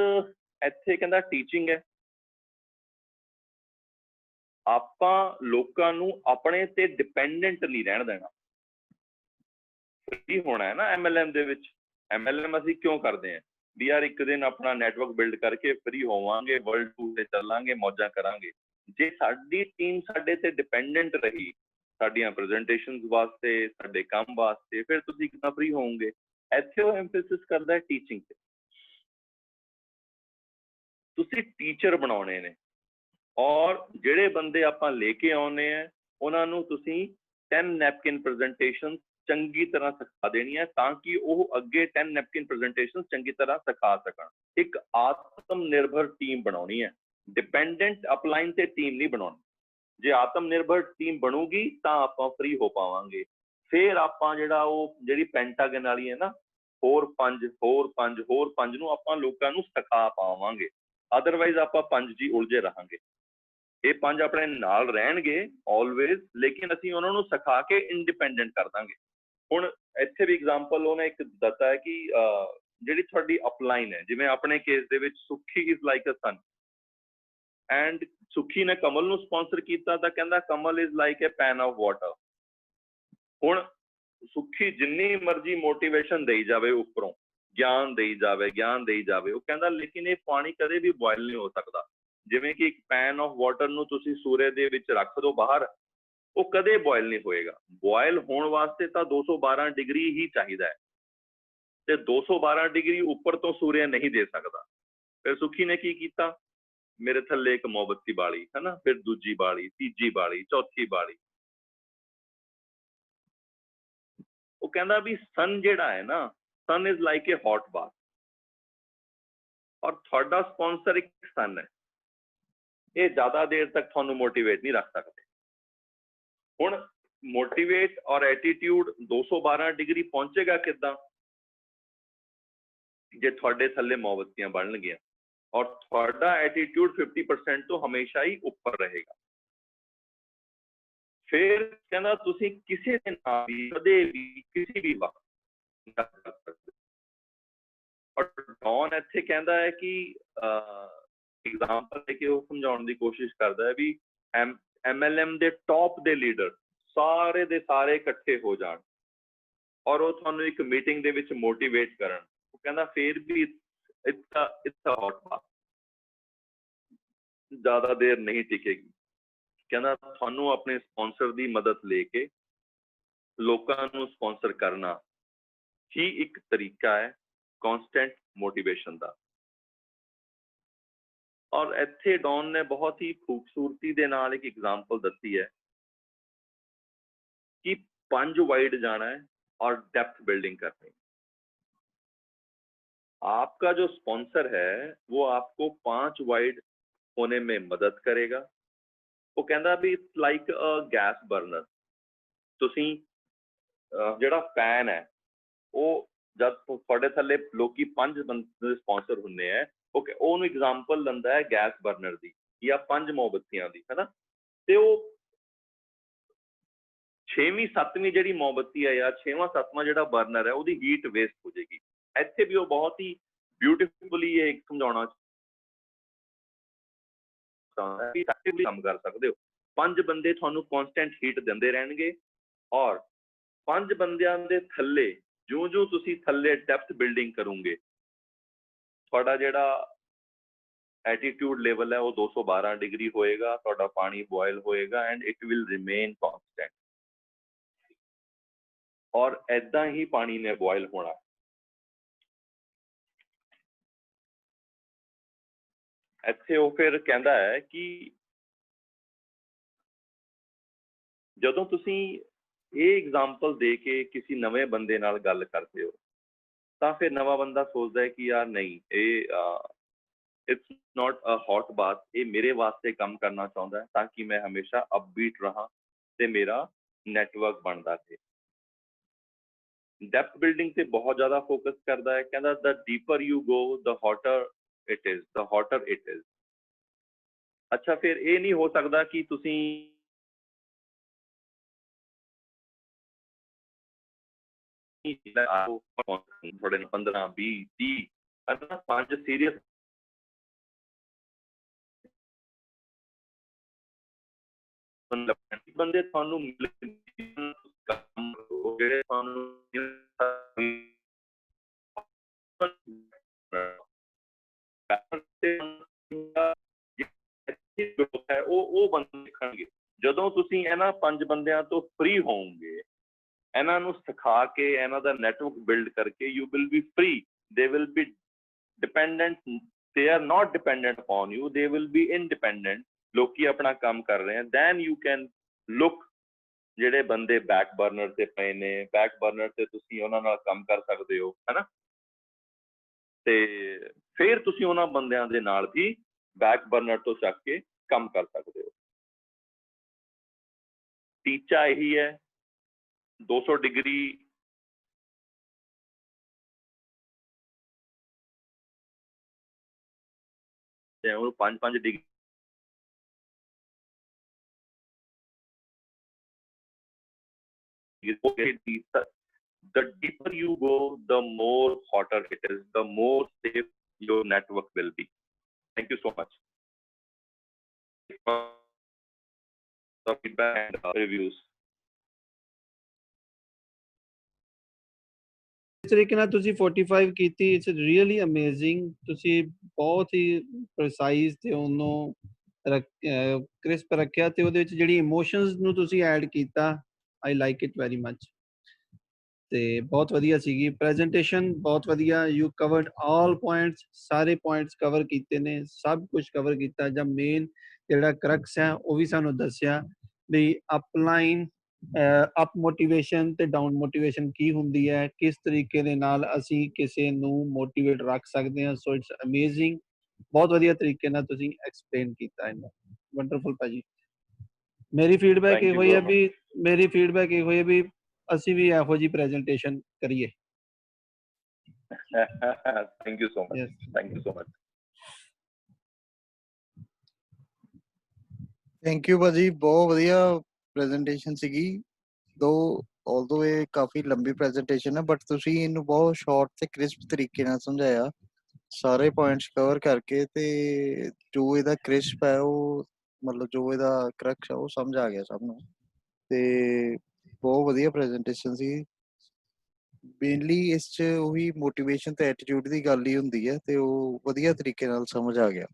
ਇੱਥੇ ਕਹਿੰਦਾ ਟੀਚਿੰਗ ਹੈ। ਆਪਾਂ ਲੋਕਾਂ ਨੂੰ ਆਪਣੇ ਤੇ ਡਿਪੈਂਡੈਂਟ ਨਹੀਂ ਰਹਿਣ ਦੇਣਾ। ਫ੍ਰੀ ਹੋਣਾ ਹੈ ਨਾ MLM ਦੇ ਵਿੱਚ। MLM ਅਸੀਂ ਕਿਉਂ ਕਰਦੇ ਹਾਂ ਵੀ ਯਾਰ ਇੱਕ ਦਿਨ ਆਪਣਾ ਨੈਟਵਰਕ ਬਿਲਡ ਕਰਕੇ ਫ੍ਰੀ ਹੋਵਾਂਗੇ, ਵਰਲਡ ਟੂਰ ਤੇ ਚੱਲਾਂਗੇ, ਮੌਜਾਂ ਕਰਾਂਗੇ। ਜੇ ਸਾਡੀ ਟੀਮ ਸਾਡੇ ਤੇ ਡਿਪੈਂਡੈਂਟ ਰਹੀ ਸਾਡੀਆਂ ਪ੍ਰੈਜੈਂਟੇਸ਼ਨਸ ਵਾਸਤੇ, ਸਾਡੇ ਕੰਮ ਵਾਸਤੇ, ਫਿਰ ਤੁਸੀਂ ਕਿੱਦਾਂ ਫ੍ਰੀ ਹੋਵੋਗੇ? ਇੱਥੇ ਉਹ ਐਮਫੈਸਿਸ ਕਰਦਾ ਟੀਚਿੰਗ ਤੇ। ਤੁਸੀਂ ਟੀਚਰ ਬਣਾਉਣੇ ਨੇ, ਔਰ ਜਿਹੜੇ ਬੰਦੇ ਆਪਾਂ ਲੈ ਕੇ ਆਉਣੇ ਆ ਉਹਨਾਂ ਨੂੰ ਤੁਸੀਂ 10 ਨੈਪਕਿਨ ਪ੍ਰੈਜੈਂਟੇਸ਼ਨ ਚੰਗੀ ਤਰ੍ਹਾਂ ਸਿਖਾ ਦੇਣੀ ਹੈ ਤਾਂ ਕਿ ਉਹ ਅੱਗੇ 10 ਨੈਪਕਿਨ ਪ੍ਰੈਜੈਂਟੇਸ਼ਨ ਚੰਗੀ ਤਰ੍ਹਾਂ ਸਿਖਾ ਸਕਣ। ਇੱਕ ਆਤਮ ਨਿਰਭਰ ਟੀਮ ਬਣਾਉਣੀ ਹੈ, ਡਿਪੈਂਡੈਂਟ ਅਪਲਾਈਨ ਤੇ ਟੀਮ ਨਹੀਂ ਬਣਾਉਣੀ। ਜੇ ਆਤਮ ਨਿਰਭਰ ਟੀਮ ਬਣੂਗੀ ਤਾਂ ਆਪਾਂ ਫ੍ਰੀ ਹੋ ਪਾਵਾਂਗੇ। ਫਿਰ ਆਪਾਂ ਜਿਹੜਾ ਉਹ ਜਿਹੜੀ ਪੈਂਟਾਗਨ ਵਾਲੀ ਹੈ ਨਾ, ਹੋਰ 5 ਨੂੰ ਆਪਾਂ ਲੋਕਾਂ ਨੂੰ ਸਿਖਾ ਪਾਵਾਂਗੇ। ਅਦਰਵਾਈਜ਼ ਆਪਾਂ 5 ਜੀ ਉਲਝੇ ਰਹਾਂਗੇ। ਇਹ 5 ਆਪਣੇ ਨਾਲ ਰਹਿਣਗੇ ਆਲਵੇਜ਼, ਲੇਕਿਨ ਅਸੀਂ ਉਹਨਾਂ ਨੂੰ ਸਿਖਾ ਕੇ ਇੰਡੀਪੈਂਡੈਂਟ ਕਰ ਦਾਂਗੇ। ਹੁਣ ਇੱਥੇ ਵੀ ਐਗਜ਼ਾਮਪਲ ਉਹਨੇ ਇੱਕ ਦੱਸਿਆ ਹੈ ਕਿ ਜਿਹੜੀ ਤੁਹਾਡੀ ਅਪਲਾਈਨ ਹੈ, ਜਿਵੇਂ ਆਪਣੇ ਕੇਸ ਦੇ ਵਿੱਚ Sukhi is like a sun, and Sukhi ਨੇ ਕਮਲ ਨੂੰ ਸਪਾਂਸਰ ਕੀਤਾ ਤਾਂ ਕਹਿੰਦਾ Kamal is like a pan of water. ਹੁਣ ਸੁੱਖੀ ਜਿੰਨੀ ਮਰਜ਼ੀ ਮੋਟੀਵੇਸ਼ਨ ਦੇਈ ਜਾਵੇ, ਉੱਪਰੋਂ ਗਿਆਨ ਦੇਈ ਜਾਵੇ, ਉਹ ਕਹਿੰਦਾ ਲੇਕਿਨ ਇਹ ਪਾਣੀ ਕਦੇ ਵੀ ਬੋਇਲ ਨਹੀਂ ਹੋ ਸਕਦਾ। ਜਿਵੇਂ ਕਿ ਇੱਕ ਪੈਨ ਆਫ ਵਾਟਰ ਨੂੰ ਤੁਸੀਂ ਸੂਰਜ ਦੇ ਵਿੱਚ ਰੱਖ ਦਿਓ ਬਾਹਰ, ਉਹ ਕਦੇ ਬੋਇਲ ਨਹੀਂ ਹੋਏਗਾ। ਬੋਇਲ ਹੋਣ ਵਾਸਤੇ ਤਾਂ 212 ਡਿਗਰੀ ਹੀ ਚਾਹੀਦਾ ਹੈ, ਤੇ 212 ਡਿਗਰੀ ਉੱਪਰ ਤੋਂ ਸੂਰਜ ਨਹੀਂ ਦੇ ਸਕਦਾ। ਫਿਰ ਸੁੱਖੀ ਨੇ ਕੀ ਕੀਤਾ? ਮੇਰੇ ਥੱਲੇ ਇੱਕ ਮੋਮਬੱਤੀ ਬਾਲੀ, ਹੈ ਨਾ, ਫਿਰ ਦੂਜੀ ਬਾਲੀ, ਤੀਜੀ ਬਾਲੀ, ਚੌਥੀ ਬਾਲੀ। ਉਹ ਕਹਿੰਦਾ ਵੀ ਸਨ ਜਿਹੜਾ ਹੈ ਨਾ, sun is like a hot bath, or ਤੁਹਾਡਾ ਸਪਾਂਸਰ ਇੱਕ ਸਨ ਹੈ। ਇਹ ਜ਼ਿਆਦਾ ਦੇਰ ਤੱਕ ਤੁਹਾਨੂੰ ਮੋਟੀਵੇਟ ਨਹੀਂ ਰੱਖ ਸਕਦੇ। ਹੁਣ ਮੋਟੀਵੇਟ ਔਰ ਐਟੀਟਿਊਡ 212 ਡਿਗਰੀ ਪਹੁੰਚੇਗਾ ਕਿੱਦਾਂ? ਜੇ ਤੁਹਾਡੇ ਥੱਲੇ ਮੋਮਬੱਤੀਆਂ ਬਣਨਗੀਆਂ ਔਰ ਤੁਹਾਡਾ ਐਟੀਟਿਊਡ 50% ਤੋਂ ਹਮੇਸ਼ਾ ਹੀ ਉੱਪਰ ਰਹੇਗਾ। ਫਿਰ ਕਹਿੰਦਾ ਤੁਸੀਂ ਕਿਸੇ ਦੇ ਨਾਲ ਵੀ ਕਦੇ ਵੀ ਕਿਸੇ ਵੀ ਵਕਤ ਕਰ ਸਕਦੇ। ਔਰ ਡੌਨ ਇੱਥੇ ਕਹਿੰਦਾ ਹੈ ਕਿ ਐਗਜ਼ਾਮਪਲ ਦੇ ਕੇ ਉਹ ਸਮਝਾਉਣ ਦੀ ਕੋਸ਼ਿਸ਼ ਕਰਦਾ ਹੈ ਵੀ MLM ਦੇ ਟੌਪ ਦੇ ਲੀਡਰ ਸਾਰੇ ਦੇ ਸਾਰੇ ਇਕੱਠੇ ਹੋ ਜਾਣ ਔਰ ਉਹ ਤੁਹਾਨੂੰ ਇੱਕ ਮੀਟਿੰਗ ਦੇ ਵਿੱਚ ਮੋਟੀਵੇਟ ਕਰਨ। ਉਹ ਕਹਿੰਦਾ ਫਿਰ ਵੀ ਇਟਸ ਹੌਟ ਬਾਥ, ਜ਼ਿਆਦਾ ਦੇਰ ਨਹੀਂ ਟਿਕੇਗੀ। ਕਹਿੰਦਾ ਤੁਹਾਨੂੰ ਆਪਣੇ ਸਪਾਂਸਰ ਦੀ ਮਦਦ ਲੈ ਕੇ ਲੋਕਾਂ ਨੂੰ ਸਪਾਂਸਰ ਕਰਨਾ ਹੀ ਇੱਕ ਤਰੀਕਾ ਹੈ ਕੌਨਸਟੈਂਟ ਮੋਟੀਵੇਸ਼ਨ ਦਾ। ਔਰ ਇੱਥੇ ਡੌਨ ਨੇ ਬਹੁਤ ਹੀ ਖੂਬਸੂਰਤੀ ਦੇ ਨਾਲ ਇੱਕ एग्जाम्पल ਦੱਸੀ ਹੈ कि 5 वाइड जाना है और डेप्थ बिल्डिंग करनी। आपका जो स्पॉन्सर है वो आपको 5 वाइड होने में मदद करेगा। वो कहता भी it's like a gas burner. तुसी ਜਿਹੜਾ ਪੈਨ ਹੈ ਉਹ ਜਦ ਤੁਹਾਡੇ ਥੱਲੇ ਲੋਕੀ 5 ਬੰਦੇ ਸਪਾਂਸਰ ਹੁੰਦੇ ਆ, ਉਹਨੂੰ ਐਗਜ਼ਾਮਪਲ ਲੈਂਦਾ ਹੈ ਗੈਸ ਬਰਨਰ ਦੀ ਜਾਂ 5 ਮੋਮਬੱਤੀਆਂ ਦੀ, ਹੈ ਨਾ। ਤੇ ਉਹ 6ਵੀਂ 7ਵੀਂ ਜਿਹੜੀ ਮੋਮਬੱਤੀ ਹੈ ਜਾਂ 6ਵਾਂ 7ਵਾਂ ਜਿਹੜਾ ਬਰਨਰ ਹੈ ਉਹਦੀ ਹੀਟ ਵੇਸਟ ਹੋ ਜਾਏਗੀ। ਇੱਥੇ ਵੀ ਉਹ ਬਹੁਤ ਹੀ ਬਿਊਟੀਫੁਲੀ ਇਹ ਸਮਝਾਉਣਾ ਚਾਹੁੰਦਾ ਕਿ ਐਕਟਿਵਲੀ ਕੰਮ ਕਰ ਸਕਦੇ ਹੋ। 5 ਬੰਦੇ ਤੁਹਾਨੂੰ ਕਨਸਟੈਂਟ ਹੀਟ ਦਿੰਦੇ ਰਹਿਣਗੇ ਔਰ 5 ਬੰਦਿਆਂ ਦੇ ਥੱਲੇ ਜੋ ਤੁਸੀਂ ਥੱਲੇ ਡੈਪਥ ਬਿਲਡਿੰਗ ਕਰੋਗੇ ਤੁਹਾਡਾ ਜਿਹੜਾ ਐਟੀਟਿਊਡ ਲੈਵਲ ਹੈ ਉਹ 212 ਡਿਗਰੀ ਹੋਏਗਾ, ਤੁਹਾਡਾ ਪਾਣੀ ਬੋਇਲ ਹੋਏਗਾ and it will remain constant ਔਰ ਐਦਾਂ ਹੀ ਪਾਣੀ ਨੇ ਬੋਇਲ ਹੋਣਾ। ਇੱਥੇ ਉਹ ਫਿਰ ਕਹਿੰਦਾ ਹੈ ਕਿ ਜਦੋਂ ਤੁਸੀਂ ਇਹ ਐਗਜ਼ਾਮਪਲ ਦੇ ਕੇ ਕਿਸੇ ਨਵੇਂ ਬੰਦੇ ਨਾਲ ਗੱਲ ਕਰਦੇ ਹੋ ਤਾਂ ਫਿਰ ਨਵਾਂ ਬੰਦਾ ਸੋਚਦਾ ਹੈ ਕਿ ਯਾਰ ਨਹੀਂ ਇਹ it's not a hot bath, ਇਹ ਮੇਰੇ ਵਾਸਤੇ ਕੰਮ ਕਰਨਾ ਚਾਹੁੰਦਾ ਹੈ ਤਾਂ ਕਿ ਮੈਂ ਹਮੇਸ਼ਾ ਅਪਬੀਟ ਰਹਾਂ ਤੇ ਮੇਰਾ ਨੈਟਵਰਕ ਬਣਦਾ ਰਹੇ। ਡੈਪਥ ਬਿਲਡਿੰਗ ਤੇ ਬਹੁਤ ਜ਼ਿਆਦਾ ਫੋਕਸ ਕਰਦਾ ਹੈ, ਕਹਿੰਦਾ the deeper you go the hotter it is. ਅੱਛਾ ਫਿਰ ਇਹ ਨਹੀਂ ਹੋ ਸਕਦਾ ਕਿ ਤੁਸੀਂ ਥੋੜੇ 15 20 30 5 ਸੀਰੀਅਸ ਬੰਦੇ ਤੁਹਾਨੂੰ ਜਿਹੜੇ ਤੁਹਾਨੂੰ ਹੈ ਉਹ ਬੰਦੇ ਦੇਖਣਗੇ। ਜਦੋਂ ਤੁਸੀਂ ਇਹਨਾਂ 5 ਬੰਦਿਆਂ ਤੋਂ ਫ੍ਰੀ ਹੋਵੋਗੇ, ਇਹਨਾਂ ਨੂੰ ਸਿਖਾ ਕੇ ਇਹਨਾਂ ਦਾ ਨੈਟਵਰਕ ਬਿਲਡ ਕਰਕੇ you will be free, they will be dependent, they are not dependent upon you, they will be independent. ਲੋਕੀ ਆਪਣਾ ਕੰਮ ਕਰ ਰਹੇ ਆ, ਦੈਨ ਯੂ ਕੈਨ ਲੁੱਕ ਜਿਹੜੇ ਬੰਦੇ ਬੈਕ ਬਰਨਰ ਤੇ ਪਏ ਨੇ, ਬੈਕ ਬਰਨਰ ਤੇ ਤੁਸੀਂ ਉਹਨਾਂ ਨਾਲ ਕੰਮ ਕਰ ਸਕਦੇ ਹੋ, ਹੈ ਨਾ। ਤੇ ਫਿਰ ਤੁਸੀਂ ਉਹਨਾਂ ਬੰਦਿਆਂ ਦੇ ਨਾਲ ਵੀ ਬੈਕ ਬਰਨਰ ਤੋਂ ਚੱਕ ਕੇ ਕੰਮ ਕਰ ਸਕਦੇ ਹੋ। ਟੀਚਾ ਇਹੀ ਹੈ 200 ਡਿਗਰੀ ਤੇ ਉਹਨੂੰ 5 degree the deeper you go, the more hotter it is, the more safe your network will be. Thank you so much for the feedback and reviews. ਇਸ ਤਰੀਕੇ ਨਾਲ ਤੁਸੀਂ 45 ਕੀਤੀ, ਇਟਸ ਰੀਅਲੀ ਅਮੇਜ਼ਿੰਗ। ਤੁਸੀਂ ਬਹੁਤ ਹੀ ਪ੍ਰੀਸਾਈਜ਼ ਤੇ ਉਹਨੂੰ ਕ੍ਰਿਸਪ ਰੱਖਿਆ ਤੇ ਉਹਦੇ ਵਿੱਚ ਜਿਹੜੀ ਇਮੋਸ਼ਨਸ ਨੂੰ ਤੁਸੀਂ ਐਡ ਕੀਤਾ। I like it very much ਤੇ ਬਹੁਤ ਵਧੀਆ ਸੀਗੀ ਪ੍ਰੈਜੈਂਟੇਸ਼ਨ, ਬਹੁਤ ਵਧੀਆ। ਯੂ ਕਵਰਡ ਆਲ ਪੁਆਇੰਟਸ, ਸਾਰੇ ਪੁਆਇੰਟਸ ਕਵਰ ਕੀਤੇ ਨੇ, ਸਭ ਕੁਝ ਕਵਰ ਕੀਤਾ। ਜਾਂ ਮੇਨ ਜਿਹੜਾ ਕਰਕਸ ਹੈ ਉਹ ਵੀ ਸਾਨੂੰ ਦੱਸਿਆ ਵੀ ਅਪਲਾਈਨ ਅਪ ਮੋਟੀਵੇਸ਼ਨ ਤੇ ਡਾਊਨ ਮੋਟੀਵੇਸ਼ਨ ਕੀ ਹੁੰਦੀ ਹੈ, ਕਿਸ ਤਰੀਕੇ ਦੇ ਨਾਲ ਅਸੀਂ ਕਿਸੇ ਨੂੰ ਮੋਟੀਵੇਟ ਰੱਖ ਸਕਦੇ ਹਾਂ। ਸੋ ਇਟਸ ਅਮੇਜ਼ਿੰਗ, ਬਹੁਤ ਵਧੀਆ ਤਰੀਕੇ ਨਾਲ ਤੁਸੀਂ ਐਕਸਪਲੇਨ ਕੀਤਾ ਇਹਨੂੰ। ਵੰਡਰਫੁਲ ਭਾਜੀ। ਮੇਰੀ ਫੀਡਬੈਕ ਇਹੋ ਹੀ ਹੈ ਵੀ ਅਸੀਂ ਵੀ ਇਹੋ ਜਿਹੀ ਪ੍ਰੈਜੈਂਟੇਸ਼ਨ ਕਰੀਏ। Thank you so much, thank you so much. Thank you ਭਾਜੀ, ਬਹੁਤ ਵਧੀਆ ਪ੍ਰੈਜੈਂਟੇਸ਼ਨ ਸੀਗੀ। ਆਲਦੋ ਇਹ ਕਾਫੀ ਲੰਬੀ ਪ੍ਰੈਜੈਂਟੇਸ਼ਨ ਹੈ ਬਟ ਤੁਸੀਂ ਇਹਨੂੰ ਬਹੁਤ ਸ਼ਾਰਟ ਤੇ ਕ੍ਰਿਸਪ ਤਰੀਕੇ ਨਾਲ ਸਮਝਾਇਆ, ਸਾਰੇ ਪੁਆਇੰਟਸ ਕਵਰ ਕਰਕੇ, ਤੇ ਜੋ ਇਹਦਾ ਕ੍ਰਿਸਪ ਹੈ ਉਹ ਮਤਲਬ ਜੋ ਇਹਦਾ ਕਰਕਸ ਹੈ ਉਹ ਸਮਝ ਆ ਗਿਆ ਸਭ ਨੂੰ। ਤੇ ਬਹੁਤ ਵਧੀਆ ਪ੍ਰੈਜੈਂਟੇਸ਼ਨ ਸੀ। ਮੇਨਲੀ ਇਸ 'ਚ ਉਹੀ ਮੋਟੀਵੇਸ਼ਨ ਤੇ ਐਟੀਟਿਊਡ ਦੀ ਗੱਲ ਹੀ ਹੁੰਦੀ ਹੈ ਤੇ ਉਹ ਵਧੀਆ ਤਰੀਕੇ ਨਾਲ ਸਮਝ ਆ ਗਿਆ।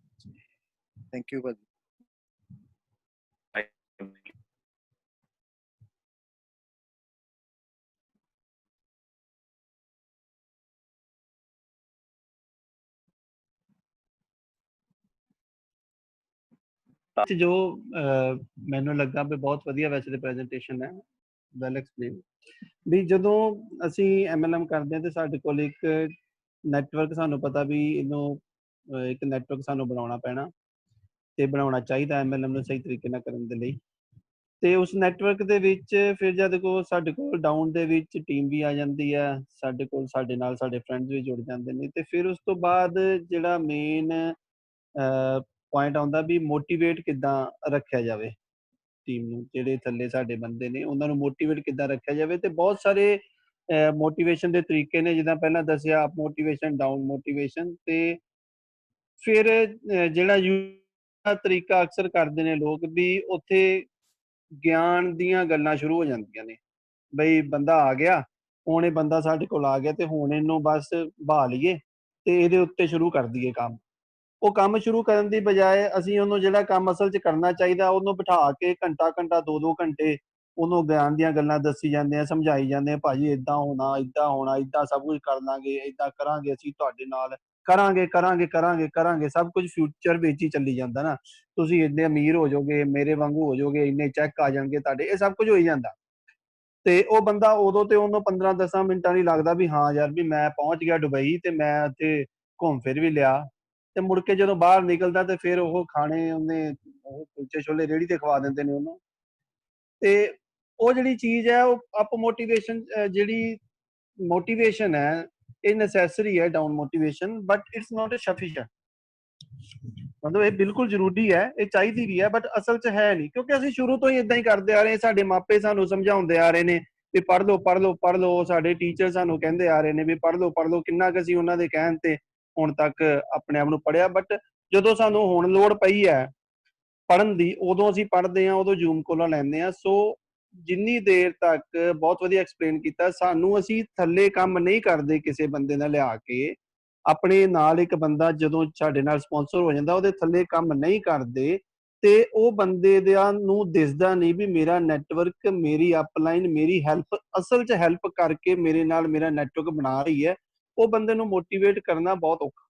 ਥੈਂਕ ਯੂ ਭਾਜੀ। ਜੋ ਮੈਨੂੰ ਲੱਗਾ ਵੀ ਬਹੁਤ ਵਧੀਆ ਵੈਸੇ ਤੇ ਪ੍ਰੈਜੈਂਟੇਸ਼ਨ ਹੈ, ਵੈਲ ਐਕਸਪਲੇਨ। ਵੀ ਜਦੋਂ ਅਸੀਂ MLM ਕਰਦੇ ਹਾਂ ਤੇ ਸਾਡੇ ਕੋਲ ਇੱਕ ਨੈਟਵਰਕ, ਸਾਨੂੰ ਪਤਾ ਵੀ ਇਹਨੂੰ ਇੱਕ ਨੈਟਵਰਕ ਸਾਨੂੰ ਬਣਾਉਣਾ ਪੈਣਾ ਤੇ ਬਣਾਉਣਾ ਚਾਹੀਦਾ MLM ਨੂੰ ਸਹੀ ਤਰੀਕੇ ਨਾਲ ਕਰਨ ਦੇ ਲਈ। ਤੇ ਉਸ ਨੈਟਵਰਕ ਦੇ ਵਿੱਚ ਫਿਰ ਜਦ ਸਾਡੇ ਕੋਲ ਡਾਊਨ ਦੇ ਵਿੱਚ ਟੀਮ ਵੀ ਆ ਜਾਂਦੀ ਹੈ, ਸਾਡੇ ਨਾਲ ਸਾਡੇ ਫਰੈਂਡਸ ਵੀ ਜੁੜ ਜਾਂਦੇ ਨੇ। ਤੇ ਫਿਰ ਉਸ ਤੋਂ ਬਾਅਦ ਜਿਹੜਾ ਮੇਨ ਪੁਆਇੰਟ ਆਉਂਦਾ ਵੀ ਮੋਟੀਵੇਟ ਕਿੱਦਾਂ ਰੱਖਿਆ ਜਾਵੇ। ਟੀਮ ਨੂੰ, ਜਿਹੜੇ ਥੱਲੇ ਸਾਡੇ ਬੰਦੇ ਨੇ ਉਹਨਾਂ ਨੂੰ ਮੋਟੀਵੇਟ ਕਿੱਦਾਂ ਰੱਖਿਆ ਜਾਵੇ। ਤੇ ਬਹੁਤ ਸਾਰੇ ਮੋਟੀਵੇਸ਼ਨ ਦੇ ਤਰੀਕੇ ਨੇ, ਜਿੱਦਾਂ ਪਹਿਲਾਂ ਦੱਸਿਆ ਅਪ ਮੋਟੀਵੇਸ਼ਨ, ਡਾਊਨ ਮੋਟੀਵੇਸ਼ਨ। ਤੇ ਫਿਰ ਜਿਹੜਾ ਤਰੀਕਾ ਅਕਸਰ ਕਰਦੇ ਨੇ ਲੋਕ ਵੀ ਉੱਥੇ ਗਿਆਨ ਦੀਆਂ ਗੱਲਾਂ ਸ਼ੁਰੂ ਹੋ ਜਾਂਦੀਆਂ ਨੇ। ਬਈ ਬੰਦਾ ਆ ਗਿਆ, ਹੁਣ ਇਹ ਬੰਦਾ ਸਾਡੇ ਕੋਲ ਆ ਗਿਆ ਤੇ ਹੁਣ ਇਹਨੂੰ ਬਸ ਬਹਾ ਲਈਏ ਤੇ ਇਹਦੇ ਉੱਤੇ ਸ਼ੁਰੂ ਕਰ ਦਈਏ ਕੰਮ। ਉਹ ਕੰਮ ਸ਼ੁਰੂ ਕਰਨ ਦੀ ਬਜਾਏ ਅਸੀਂ ਉਹਨੂੰ ਜਿਹੜਾ ਕੰਮ ਅਸਲ 'ਚ ਕਰਨਾ ਚਾਹੀਦਾ ਉਹਨੂੰ ਬਿਠਾ ਕੇ ਘੰਟਾ-ਘੰਟਾ 2-2 ਘੰਟੇ ਉਹਨੂੰ ਗਿਆਨ ਦੀਆਂ ਗੱਲਾਂ ਦੱਸੀ ਜਾਂਦੇ ਆ, ਸਮਝਾਈ ਜਾਂਦੇ ਆ, ਭਾਜੀ ਏਦਾਂ ਹੋਣਾ, ਏਦਾਂ ਸਭ ਕੁਝ ਕਰ ਲਾਂਗੇ, ਏਦਾਂ ਕਰਾਂਗੇ ਅਸੀਂ ਤੁਹਾਡੇ ਨਾਲ, ਕਰਾਂਗੇ ਸਭ ਕੁਝ ਫਿਊਚਰ ਵਿੱਚ ਹੀ ਚੱਲੀ ਜਾਂਦਾ ਨਾ। ਤੁਸੀਂ ਇੰਨੇ ਅਮੀਰ ਹੋ ਜਾਓਗੇ, ਮੇਰੇ ਵਾਂਗੂ ਹੋ ਜਾਓਗੇ, ਇੰਨੇ ਚੈੱਕ ਆ ਜਾਣਗੇ ਤੁਹਾਡੇ, ਇਹ ਸਭ ਕੁਝ ਹੋਈ ਜਾਂਦਾ। ਤੇ ਉਹ ਬੰਦਾ ਉਦੋਂ ਤੇ ਉਹਨੂੰ 15-10 ਮਿੰਟਾਂ ਨਹੀਂ ਲੱਗਦਾ ਵੀ ਹਾਂ ਯਾਰ ਵੀ ਮੈਂ ਪਹੁੰਚ ਗਿਆ ਦੁਬਈ ਤੇ ਮੈਂ ਉੱਥੇ ਘੁੰਮ ਫਿਰ ਵੀ ਲਿਆ। ਤੇ ਮੁੜ ਕੇ ਜਦੋਂ ਬਾਹਰ ਨਿਕਲਦਾ ਤੇ ਫਿਰ ਉਹ ਖਾਣੇ ਉਹਨੇ ਉਹ ਕੁਲਚੇ ਛੋਲੇ ਰੇਹੜੀ ਤੇ ਖਵਾ ਦਿੰਦੇ ਨੇ ਉਹਨੂੰ। ਤੇ ਉਹ ਜਿਹੜੀ ਚੀਜ਼ ਹੈ ਉਹ ਅਪ ਮੋਟੀਵੇਸ਼ਨ, ਜਿਹੜੀ ਮੋਟੀਵੇਸ਼ਨ ਹੈ ਇਹ ਨੈਸੈਸਰੀ ਹੈ down motivation, but it's not sufficient. ਮਤਲਬ ਇਹ ਬਿਲਕੁਲ ਜ਼ਰੂਰੀ ਹੈ, ਇਹ ਚਾਹੀਦੀ ਵੀ ਹੈ, ਬਟ ਅਸਲ 'ਚ ਹੈ ਨਹੀਂ, ਕਿਉਂਕਿ ਅਸੀਂ ਸ਼ੁਰੂ ਤੋਂ ਹੀ ਇਦਾਂ ਹੀ ਕਰਦੇ ਆ ਰਹੇ। ਸਾਡੇ ਮਾਪੇ ਸਾਨੂੰ ਸਮਝਾਉਂਦੇ ਆ ਰਹੇ ਨੇ ਵੀ ਪੜ੍ਹ ਲਓ। ਸਾਡੇ ਟੀਚਰ ਸਾਨੂੰ ਕਹਿੰਦੇ ਆ ਰਹੇ ਨੇ ਵੀ ਪੜ੍ਹ ਲਓ। ਕਿੰਨਾ ਕੁ ਅਸੀਂ ਉਹਨਾਂ ਦੇ ਕਹਿਣ ਤੇ ਹੁਣ ਤੱਕ ਆਪਣੇ ਆਪ ਨੂੰ ਪੜ੍ਹਿਆ, ਬਟ ਜਦੋਂ ਸਾਨੂੰ ਹੁਣ ਲੋੜ ਪਈ ਹੈ ਪੜ੍ਹਨ ਦੀ, ਉਦੋਂ ਅਸੀਂ ਪੜ੍ਹਦੇ ਹਾਂ, ਉਦੋਂ ਜ਼ੂਮ ਕੋਲਾਂ ਲੈਂਦੇ ਹਾਂ। ਸੋ ਜਿੰਨੀ ਦੇਰ ਤੱਕ, ਬਹੁਤ ਵਧੀਆ ਐਕਸਪਲੇਨ ਕੀਤਾ, ਸਾਨੂੰ ਅਸੀਂ ਥੱਲੇ ਕੰਮ ਨਹੀਂ ਕਰਦੇ ਕਿਸੇ ਬੰਦੇ ਨਾਲ ਲਿਆ ਕੇ। ਆਪਣੇ ਨਾਲ ਇੱਕ ਬੰਦਾ ਜਦੋਂ ਸਾਡੇ ਨਾਲ ਸਪਾਂਸਰ ਹੋ ਜਾਂਦਾ ਉਹਦੇ ਥੱਲੇ ਕੰਮ ਨਹੀਂ ਕਰਦੇ ਤੇ ਉਹ ਬੰਦੇ ਨੂੰ ਦਿਸਦਾ ਨਹੀਂ ਵੀ ਮੇਰਾ ਨੈਟਵਰਕ, ਮੇਰੀ ਅਪਲਾਈਨ, ਮੇਰੀ ਹੈਲਪ ਅਸਲ 'ਚ ਹੈਲਪ ਕਰਕੇ ਮੇਰੇ ਨਾਲ ਮੇਰਾ ਨੈਟਵਰਕ ਬਣਾ ਰਹੀ ਹੈ। ਉਹ ਬੰਦੇ ਨੂੰ ਮੋਟੀਵੇਟ ਕਰਨਾ ਬਹੁਤ ਔਖਾ।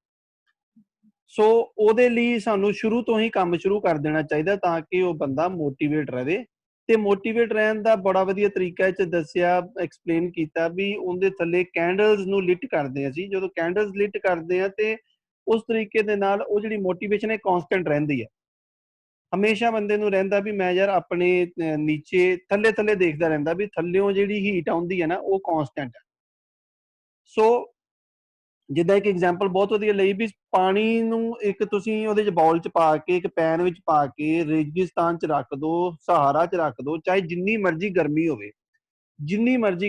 ਸੋ ਉਹਦੇ ਲਈ ਸਾਨੂੰ ਸ਼ੁਰੂ ਤੋਂ ਹੀ ਕੰਮ ਸ਼ੁਰੂ ਕਰ ਦੇਣਾ ਚਾਹੀਦਾ ਤਾਂ ਕਿ ਉਹ ਬੰਦਾ ਮੋਟੀਵੇਟ ਰਹੇ। ਤੇ ਮੋਟੀਵੇਟ ਰਹਿਣ ਦਾ ਬੜਾ ਵਧੀਆ ਤਰੀਕਾ ਇਹ 'ਚ ਦੱਸਿਆ, ਐਕਸਪਲੇਨ ਕੀਤਾ ਵੀ ਉਹਦੇ ਥੱਲੇ ਕੈਂਡਲਸ ਨੂੰ ਲਿਟ ਕਰਦੇ ਹਾਂ ਅਸੀਂ। ਜਦੋਂ ਕੈਂਡਲਸ ਲਿਟ ਕਰਦੇ ਹਾਂ ਤੇ ਉਸ ਤਰੀਕੇ ਦੇ ਨਾਲ ਉਹ ਜਿਹੜੀ ਮੋਟੀਵੇਸ਼ਨ ਹੈ ਕਾਂਸਟੈਂਟ ਰਹਿੰਦੀ ਹੈ। ਹਮੇਸ਼ਾ ਬੰਦੇ ਨੂੰ ਰਹਿੰਦਾ ਵੀ ਮੈਂ ਯਾਰ ਆਪਣੇ ਨੀਚੇ ਥੱਲੇ ਦੇਖਦਾ ਰਹਿੰਦਾ ਵੀ ਥੱਲਿਓਂ ਜਿਹੜੀ ਹੀਟ ਆਉਂਦੀ ਹੈ ਨਾ ਉਹ ਕਾਂਸਟੈਂਟ ਹੈ। ਸੋ ਜਿੱਦਾਂ ਇੱਕ ਐਗਜ਼ਾਮਪਲ ਬਹੁਤ ਵਧੀਆ ਲਈ ਵੀ ਪਾਣੀ ਨੂੰ ਇੱਕ ਤੁਸੀਂ ਉਹਦੇ 'ਚ ਬਾਉਲ 'ਚ ਪਾ ਕੇ, ਇੱਕ ਪੈਨ ਵਿੱਚ ਪਾ ਕੇ ਰੇਗਿਸਤਾਨ 'ਚ ਰੱਖ ਦਿਓ, ਸਹਾਰਾ 'ਚ ਰੱਖ ਦਿਓ, ਚਾਹੇ ਜਿੰਨੀ ਮਰਜ਼ੀ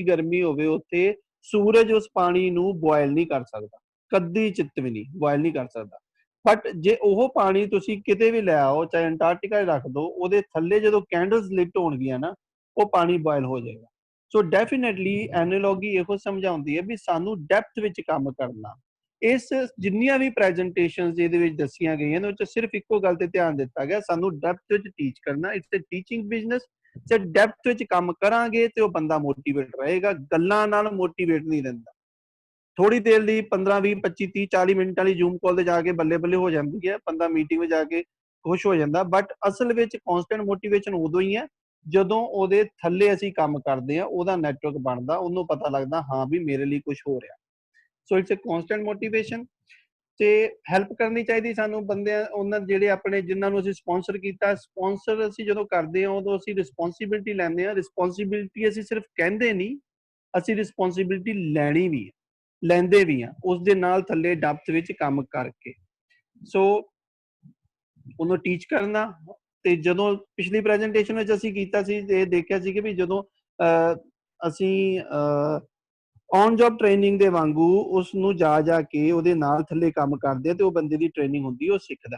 ਗਰਮੀ ਹੋਵੇ ਉੱਥੇ ਸੂਰਜ ਉਸ ਪਾਣੀ ਨੂੰ ਬੋਇਲ ਨਹੀਂ ਕਰ ਸਕਦਾ, ਕਦੀ ਚਿੱਤ ਵੀ ਨਹੀਂ ਬੋਇਲ ਨਹੀਂ ਕਰ ਸਕਦਾ। ਬਟ ਜੇ ਉਹ ਪਾਣੀ ਤੁਸੀਂ ਕਿਤੇ ਵੀ ਲੈ ਆਓ, ਚਾਹੇ ਅੰਟਾਰਕਟਿਕਾ 'ਚ ਰੱਖ ਦਿਓ, ਉਹਦੇ ਥੱਲੇ ਜਦੋਂ ਕੈਂਡਲਸ ਲਿਟ ਹੋਣਗੀਆਂ ਨਾ ਉਹ ਪਾਣੀ ਬੋਇਲ ਹੋ ਜਾਏਗਾ। ਸੋ ਡੈਫੀਨੇਟਲੀ ਐਨਾਲੋਗੀ ਇਹੋ ਸਮਝਾਉਂਦੀ ਹੈ ਵੀ ਸਾਨੂੰ ਡੈਪਥ ਵਿੱਚ ਕੰਮ ਕਰਨਾ। ਇਸ ਜਿੰਨੀਆਂ ਵੀ ਪ੍ਰੈਜੈਂਟੇਸ਼ਨਸ ਇਹਦੇ ਵਿੱਚ ਦੱਸੀਆਂ ਗਈਆਂ ਨੇ ਉਹ 'ਚ ਸਿਰਫ ਇੱਕੋ ਗੱਲ ਤੇ ਧਿਆਨ ਦਿੱਤਾ ਗਿਆ, ਸਾਨੂੰ ਡੈਪਥ ਵਿੱਚ ਟੀਚ ਕਰਨਾ। It's a teaching business. ਜੇ ਡੈਪਥ ਵਿੱਚ ਕੰਮ ਕਰਾਂਗੇ ਤੇ ਉਹ ਬੰਦਾ ਮੋਟੀਵੇਟ ਰਹੇਗਾ, ਗੱਲਾਂ ਨਾਲ ਮੋਟੀਵੇਟ ਨਹੀਂ ਰਹਿੰਦਾ। ਥੋੜੀ ਦੇਰ ਲਈ 15, 20, 25, 30, 40 ਮਿੰਟ ਵਾਲੀ ਜ਼ੂਮ ਕਾਲ ਤੇ ਜਾ ਕੇ ਬੱਲੇ ਹੋ ਜਾਂਦੀ ਹੈ, ਬੰਦਾ ਮੀਟਿੰਗ ਵਿੱਚ ਜਾ ਕੇ ਖੁਸ਼ ਹੋ ਜਾਂਦਾ। ਬਟ ਅਸਲ ਵਿੱਚ ਕਾਂਸਟੈਂਟ ਮੋਟੀਵੇਸ਼ਨ ਉਦੋਂ ਹੀ ਹੈ ਜਦੋਂ ਉਹਦੇ ਥੱਲੇ ਅਸੀਂ ਕੰਮ ਕਰਦੇ ਆ, ਉਹਦਾ ਨੈਟਵਰਕ ਬਣਦਾ, ਉਹਨੂੰ ਪਤਾ ਲੱਗਦਾ ਹਾਂ ਵੀ ਮੇਰੇ ਲਈ ਕੁਝ ਹੋ ਰਿਹਾ। So it's a constant motivation. ਤੇ ਹੈਲਪ ਕਰਨੀ ਚਾਹੀਦੀ ਸਾਨੂੰ ਬੰਦਿਆਂ, ਉਹਨਾਂ ਜਿਹੜੇ ਆਪਣੇ ਜਿਨ੍ਹਾਂ ਨੂੰ ਅਸੀਂ ਸਪਾਂਸਰ ਕੀਤਾ। ਸਪਾਂਸਰ ਅਸੀਂ ਜਦੋਂ ਕਰਦੇ ਹਾਂ ਉਦੋਂ ਅਸੀਂ ਰਿਸਪੌਂਸਿਬਿਲਟੀ ਲੈਂਦੇ ਹਾਂ। ਰਿਸਪੌਂਸਿਬਿਲਟੀ ਅਸੀਂ ਸਿਰਫ ਕਹਿੰਦੇ ਨਹੀਂ, ਅਸੀਂ ਰਿਸਪੌਂਸਿਬਿਲਟੀ ਲੈਣੀ ਵੀ ਹੈ, ਲੈਂਦੇ ਵੀ ਹਾਂ ਉਸ ਦੇ ਨਾਲ ਥੱਲੇ ਡੈਪਥ ਵਿੱਚ ਕੰਮ ਕਰਕੇ। ਸੋ ਉਹਨੂੰ ਟੀਚ ਕਰਨਾ। ਤੇ ਜਦੋਂ ਪਿਛਲੀ ਪ੍ਰੈਜੈਂਟੇਸ਼ਨ ਵਿੱਚ ਅਸੀਂ ਕੀਤਾ ਸੀ ਇਹ ਦੇਖਿਆ ਸੀ ਕਿ ਵੀ ਜਦੋਂ ਅਸੀਂ ਔਨ ਜੌਬ ਟ੍ਰੇਨਿੰਗ ਦੇ ਵਾਂਗੂ ਉਸ ਨੂੰ ਜਾ ਕੇ ਉਹਦੇ ਨਾਲ ਥੱਲੇ ਕੰਮ ਕਰਦੇ ਆ ਤੇ ਉਹ ਬੰਦੇ ਦੀ ਟ੍ਰੇਨਿੰਗ ਹੁੰਦੀ, ਉਹ ਸਿੱਖਦਾ।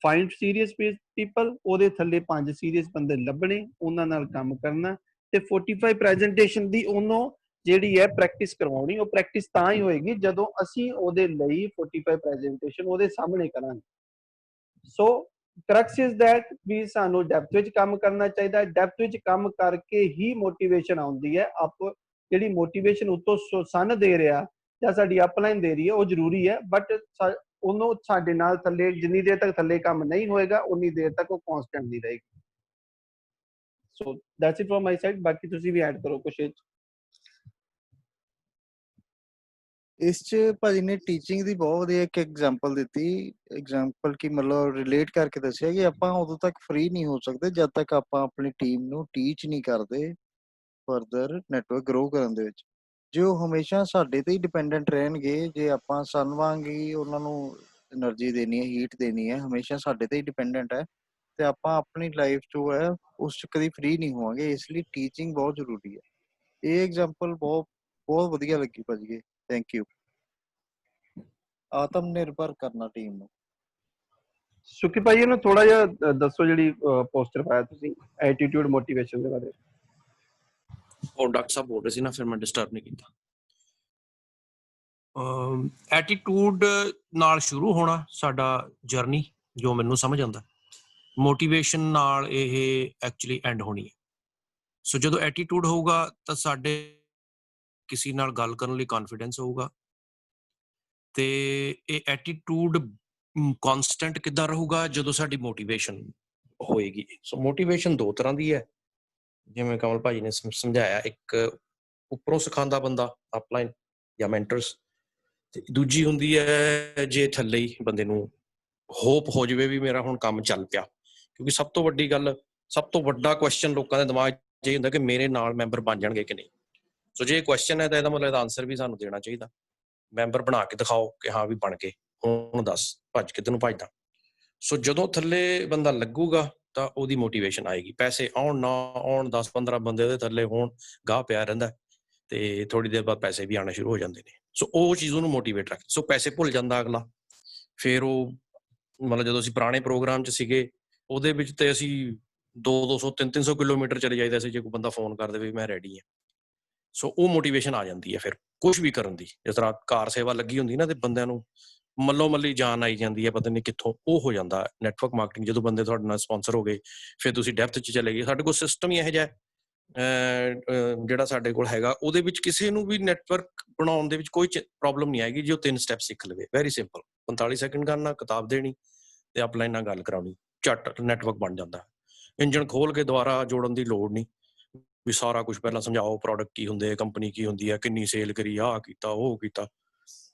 ਫਾਈਂਡ ਸੀਰੀਅਸ ਪੀਪਲ, ਉਹਦੇ ਥੱਲੇ 5 ਸੀਰੀਅਸ ਬੰਦੇ ਲੱਭਣੇ, ਉਹਨਾਂ ਨਾਲ ਕੰਮ ਕਰਨਾ ਤੇ 45 ਪ੍ਰੈਜੈਂਟੇਸ਼ਨ ਦੀ ਉਹਨੂੰ ਜਿਹੜੀ ਹੈ ਪ੍ਰੈਕਟਿਸ ਕਰਵਾਉਣੀ। ਉਹ ਪ੍ਰੈਕਟਿਸ ਤਾਂ ਹੀ ਹੋਏਗੀ ਜਦੋਂ ਅਸੀਂ ਉਹਦੇ ਲਈ 45 ਪ੍ਰੈਜੈਂਟੇਸ਼ਨ ਉਹਦੇ ਸਾਹਮਣੇ ਕਰਾਂਗੇ। ਸੋ ਕਰਕਸ ਇਜ਼ ਦੈਟ ਵੀ ਸਾਨੂੰ ਡੈਪਥ ਵਿੱਚ ਕੰਮ ਕਰਨਾ ਚਾਹੀਦਾ। ਡੈਪਥ ਵਿੱਚ ਕੰਮ ਕਰਕੇ ਹੀ ਮੋਟੀਵੇਸ਼ਨ ਆਉਂਦੀ ਹੈ। ਜਿਹੜੀ ਮੋਟੀਵੇਸ਼ਨ ਉੱਤੋਂ ਸਨ ਦੇ ਰਿਹਾ ਜਾਂ ਸਾਡੀ ਅਪਲਾਈਨ ਦੇ ਰਹੀ ਹੈ ਉਹ ਜ਼ਰੂਰੀ ਹੈ, ਬਟ ਉਹਨੂੰ ਸਾਡੇ ਨਾਲ ਥੱਲੇ ਜਿੰਨੀ ਦੇਰ ਤੱਕ ਥੱਲੇ ਕੰਮ ਨਹੀਂ ਹੋਏਗਾ ਉਨੀ ਦੇਰ ਤੱਕ ਉਹ ਕਾਂਸਟੈਂਟ ਨਹੀਂ ਰਹੇਗੀ। So that's it from my side. ਬਾਕੀ ਤੁਸੀਂ ਵੀ ਐਡ ਕਰੋ ਕੁਛ। ਇਸ 'ਚ ਭਾਜੀ ਨੇ ਟੀਚਿੰਗ ਦੀ ਬਹੁਤ ਵਧੀਆ ਇੱਕ ਐਗਜ਼ਾਮਪਲ ਦਿੱਤੀ। ਐਗਜ਼ਾਮਪਲ ਕਿ ਮਤਲਬ ਰਿਲੇਟ ਕਰਕੇ ਦੱਸਿਆ ਕਿ ਆਪਾਂ ਉਦੋਂ ਤੱਕ ਫ੍ਰੀ ਨਹੀਂ ਹੋ ਸਕਦੇ ਜਦ ਤੱਕ ਆਪਾਂ ਆਪਣੀ ਟੀਮ ਨੂੰ ਟੀਚ ਨਹੀਂ ਕਰਦੇ ਫਰਦਰ ਨੈਟਵਰਕ ਗਰੋ ਕਰਨ ਦੇ ਵਿੱਚ। ਜੇ ਉਹ ਹਮੇਸ਼ਾ ਸਾਡੇ ਤੇ ਹੀ ਡਿਪੈਂਡੈਂਟ ਰਹਿਣਗੇ, ਜੇ ਆਪਾਂ ਸਨ ਵਾਂਗ ਹੀ ਉਹਨਾਂ ਨੂੰ એનર્ਜੀ ਦੇਣੀ ਹੈ, ਹੀਟ ਦੇਣੀ ਹੈ, ਹਮੇਸ਼ਾ ਸਾਡੇ ਤੇ ਹੀ ਡਿਪੈਂਡੈਂਟ ਹੈ, ਤੇ ਆਪਾਂ ਆਪਣੀ ਲਾਈਫ ਜੋ ਹੈ ਉਸ 'ਚ ਕਦੀ ਫ੍ਰੀ ਨਹੀਂ ਹੋਵਾਂਗੇ, ਇਸ ਲਈ ਟੀਚਿੰਗ ਬਹੁਤ ਜ਼ਰੂਰੀ ਹੈ। ਇਹ ਐਗਜ਼ਾਮਪਲ ਬਹੁਤ ਬਹੁਤ ਵਧੀਆ ਲੱਗੀ ਭਾਜੀ, ਥੈਂਕ ਯੂ। ਆਤਮ ਨਿਰਭਰ ਕਰਨਾ ਟੀਮ ਨੂੰ। ਸੁਖੀ ਭਾਈ ਇਹਨੂੰ ਥੋੜਾ ਜਿਹਾ ਦੱਸੋ, ਜਿਹੜੀ ਪੋਸਟਰ ਪਾਇਆ ਤੁਸੀਂ ਐਟੀਟਿਊਡ ਮੋਟੀਵੇਸ਼ਨ ਦੇ ਬਾਰੇ। ਉਹ ਡਾਕਟਰ ਸਾਹਿਬ ਬੋਲ ਰਹੇ ਸੀ ਨਾ, ਫਿਰ ਮੈਂ ਡਿਸਟਰਬ ਨਹੀਂ ਕੀਤਾ। ਐਟੀਟਿਊਡ ਨਾਲ ਸ਼ੁਰੂ ਹੋਣਾ ਸਾਡਾ ਜਰਨੀ, ਜੋ ਮੈਨੂੰ ਸਮਝ ਆਉਂਦਾ। ਮੋਟੀਵੇਸ਼ਨ ਨਾਲ ਇਹ ਐਕਚੁਅਲੀ ਐਂਡ ਹੋਣੀ ਹੈ। ਸੋ ਜਦੋਂ ਐਟੀਟਿਊਡ ਹੋਊਗਾ ਤਾਂ ਸਾਡੇ ਕਿਸੇ ਨਾਲ ਗੱਲ ਕਰਨ ਲਈ ਕੌਨਫੀਡੈਂਸ ਹੋਊਗਾ, ਤੇ ਇਹ ਐਟੀਟਿਊਡ ਕੌਨਸਟੈਂਟ ਕਿੱਦਾਂ ਰਹੂਗਾ? ਜਦੋਂ ਸਾਡੀ ਮੋਟੀਵੇਸ਼ਨ ਹੋਏਗੀ। ਸੋ ਮੋਟੀਵੇਸ਼ਨ ਦੋ ਤਰ੍ਹਾਂ ਦੀ ਹੈ, ਜਿਵੇਂ ਕਮਲ ਭਾਜੀ ਨੇ ਸਮਝਾਇਆ। ਇੱਕ ਉੱਪਰੋਂ ਸਿਖਾਉਂਦਾ ਬੰਦਾ, ਅਪਲਾਈਨ ਜਾਂ ਮੈਂਟਰਸ, ਤੇ ਦੂਜੀ ਹੁੰਦੀ ਹੈ ਜੇ ਥੱਲੇ ਹੀ ਬੰਦੇ ਨੂੰ ਹੋਪ ਹੋ ਜਾਵੇ ਵੀ ਮੇਰਾ ਹੁਣ ਕੰਮ ਚੱਲ ਪਿਆ। ਕਿਉਂਕਿ ਸਭ ਤੋਂ ਵੱਡੀ ਗੱਲ, ਸਭ ਤੋਂ ਵੱਡਾ ਕੁਐਸਚਨ ਲੋਕਾਂ ਦੇ ਦਿਮਾਗ 'ਚ ਇਹ ਹੁੰਦਾ ਕਿ ਮੇਰੇ ਨਾਲ ਮੈਂਬਰ ਬਣ ਜਾਣਗੇ ਕਿ ਨਹੀਂ। ਸੋ ਜੇ ਕੁਐਸਚਨ ਹੈ ਤਾਂ ਇਹਦਾ ਮਤਲਬ ਇਹਦਾ ਆਨਸਰ ਵੀ ਸਾਨੂੰ ਦੇਣਾ ਚਾਹੀਦਾ। ਮੈਂਬਰ ਬਣਾ ਕੇ ਦਿਖਾਓ ਕਿ ਹਾਂ ਵੀ ਬਣ ਗਏ, ਹੁਣ ਦੱਸ ਭੱਜ ਕਿੱਧਰ ਨੂੰ ਭੱਜਦਾ। ਸੋ ਜਦੋਂ ਥੱਲੇ ਬੰਦਾ ਲੱਗੂਗਾ ਤਾਂ ਉਹਦੀ ਮੋਟੀਵੇਸ਼ਨ ਆਏਗੀ। ਪੈਸੇ ਆਉਣ ਨਾ ਆਉਣ, 10-15 ਬੰਦੇ ਉਹਦੇ ਥੱਲੇ ਹੋਣ, ਗਾਹ ਪਿਆ ਰਹਿੰਦਾ, ਤੇ ਥੋੜੀ ਦੇਰ ਬਾਅਦ ਪੈਸੇ ਵੀ ਆਉਣੇ ਸ਼ੁਰੂ ਹੋ ਜਾਂਦੇ ਨੇ। ਸੋ ਉਹ ਚੀਜ਼ ਉਹਨੂੰ ਮੋਟੀਵੇਟ ਰੱਖ। ਸੋ ਪੈਸੇ ਭੁੱਲ ਜਾਂਦਾ ਅਗਲਾ। ਫਿਰ ਉਹ ਮਤਲਬ ਜਦੋਂ ਅਸੀਂ ਪੁਰਾਣੇ ਪ੍ਰੋਗਰਾਮ 'ਚ ਸੀਗੇ, ਉਹਦੇ ਵਿੱਚ ਤੇ ਅਸੀਂ 200-200 300 ਕਿਲੋਮੀਟਰ ਚਲੇ ਜਾਈਦਾ ਸੀ ਜੇ ਕੋਈ ਬੰਦਾ ਫੋਨ ਕਰ ਦੇਵੇ ਮੈਂ ਰੈਡੀ ਹਾਂ। ਸੋ ਉਹ ਮੋਟੀਵੇਸ਼ਨ ਆ ਜਾਂਦੀ ਹੈ ਫਿਰ ਕੁਛ ਵੀ ਕਰਨ ਦੀ। ਜਿਸ ਤਰ੍ਹਾਂ ਕਾਰ ਸੇਵਾ ਲੱਗੀ ਹੁੰਦੀ ਨਾ, ਤੇ ਬੰਦਿਆਂ ਨੂੰ ਮੱਲੋ ਮੱਲੀ ਜਾਨ ਆਈ ਜਾਂਦੀ ਹੈ, ਪਤਾ ਨਹੀਂ ਕਿੱਥੋਂ। ਉਹ ਹੋ ਜਾਂਦਾ ਨੈਟਵਰਕ ਮਾਰਕੀਟਿੰਗ। ਜਦੋਂ ਬੰਦੇ ਤੁਹਾਡੇ ਨਾਲ ਸਪਾਂਸਰ ਹੋ ਗਏ, ਫਿਰ ਤੁਸੀਂ ਡੈਪਥ 'ਚ ਚਲੇ ਗਏ। ਸਾਡੇ ਕੋਲ ਸਿਸਟਮ ਹੀ ਇਹੋ ਜਿਹਾ ਜਿਹੜਾ ਸਾਡੇ ਕੋਲ ਹੈਗਾ, ਉਹਦੇ ਵਿੱਚ ਕਿਸੇ ਨੂੰ ਵੀ ਨੈਟਵਰਕ ਬਣਾਉਣ ਦੇ ਵਿੱਚ ਕੋਈ ਪ੍ਰੋਬਲਮ ਨਹੀਂ ਆਏਗੀ ਜੇ ਉਹ 3 ਸਟੈਪ ਸਿੱਖ ਲਵੇ। ਵੈਰੀ ਸਿੰਪਲ, 45 ਸੈਕਿੰਡ ਕਰਨਾ, ਕਿਤਾਬ ਦੇਣੀ ਤੇ ਅਪਲਾਈਨ ਨਾਲ ਗੱਲ ਕਰਾਉਣੀ, ਝੱਟ ਨੈਟਵਰਕ ਬਣ ਜਾਂਦਾ। ਇੰਜਣ ਖੋਲ ਕੇ ਦੁਬਾਰਾ ਜੋੜਨ ਦੀ ਲੋੜ ਨਹੀਂ ਵੀ ਸਾਰਾ ਕੁਝ ਪਹਿਲਾਂ ਸਮਝਾਓ, ਪ੍ਰੋਡਕਟ ਕੀ ਹੁੰਦੇ, ਕੰਪਨੀ ਕੀ ਹੁੰਦੀ ਹੈ, ਕਿੰਨੀ ਸੇਲ ਕਰੀ, ਆਹ ਕੀਤਾ ਉਹ ਕੀਤਾ।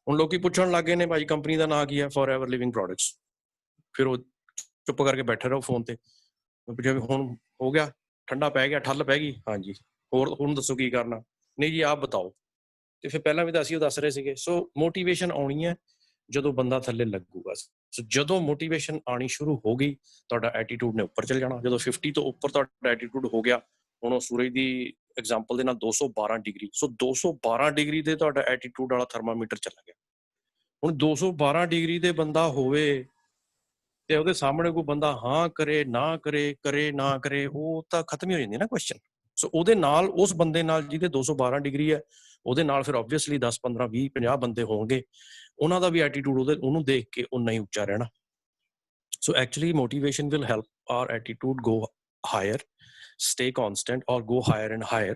ਹੁਣ ਲੋਕੀ ਪੁੱਛਣ ਲੱਗ ਗਏ ਨੇ ਭਾਈ ਕੰਪਨੀ ਦਾ ਨਾਂ ਕੀ ਹੈ? Forever living products. ਫਿਰ ਉਹ ਚੁੱਪ ਕਰਕੇ ਬੈਠੇ ਰਹੋ ਫੋਨ ਤੇ। ਜਿਵੇਂ ਹੁਣ ਹੋ ਗਿਆ, ਠੰਡਾ ਪੈ ਗਿਆ, ਠੱਲ ਪੈ ਗਈ, ਹਾਂਜੀ ਹੋਰ ਹੁਣ ਦੱਸੋ ਕੀ ਕਰਨਾ? ਨਹੀਂ ਜੀ ਆਪ ਬਤਾਓ। ਤੇ ਫਿਰ ਪਹਿਲਾਂ ਵੀ ਤਾਂ ਅਸੀਂ ਉਹ ਦੱਸ ਰਹੇ ਸੀਗੇ। ਸੋ ਮੋਟੀਵੇਸ਼ਨ ਆਉਣੀ ਹੈ ਜਦੋਂ ਬੰਦਾ ਥੱਲੇ ਲੱਗੂਗਾ। ਸੋ ਜਦੋਂ ਮੋਟੀਵੇਸ਼ਨ ਆਉਣੀ ਸ਼ੁਰੂ ਹੋ ਗਈ, ਤੁਹਾਡਾ ਐਟੀਟਿਊਡ ਨੇ ਉੱਪਰ ਚਲ ਜਾਣਾ। ਜਦੋਂ 50 ਤੋਂ ਉੱਪਰ ਤੁਹਾਡਾ ਐਟੀਟਿਊਡ ਹੋ ਗਿਆ, ਹੁਣ ਉਹ ਸੂਰਜ ਦੀ ਐਗਜ਼ਾਮਪਲ ਦੇ ਨਾਲ 212 ਡਿਗਰੀ। ਸੋ 212 ਡਿਗਰੀ ਤੇ ਤੁਹਾਡਾ ਐਟੀਟਿਊਡ ਵਾਲਾ ਥਰਮਾਮੀਟਰ ਚਲਾ ਗਿਆ। ਹੁਣ 212 ਡਿਗਰੀ ਤੇ ਬੰਦਾ ਹੋਵੇ ਤੇ ਉਹਦੇ ਸਾਹਮਣੇ ਕੋਈ ਬੰਦਾ ਹਾਂ ਕਰੇ ਨਾ ਕਰੇ, ਕਰੇ ਨਾ ਕਰੇ, ਉਹ ਤਾਂ ਖਤਮ ਹੀ ਹੋ ਜਾਂਦੀ ਨਾ ਕੁਐਸਚਨ। ਸੋ ਉਹਦੇ ਨਾਲ, ਉਸ ਬੰਦੇ ਨਾਲ ਜਿਹਦੇ 212 ਡਿਗਰੀ ਹੈ, ਉਹਦੇ ਨਾਲ ਫਿਰ ਆਬਵੀਅਸਲੀ 10 15 20 50 ਬੰਦੇ ਹੋਣਗੇ, ਉਹਨਾਂ ਦਾ ਵੀ ਐਟੀਟਿਊਡ ਉਹਨੂੰ ਦੇਖ ਕੇ ਉਨਾ ਹੀ ਉੱਚਾ ਰਹਿਣਾ। So actually motivation will help our attitude go higher, stay constant or go higher and higher.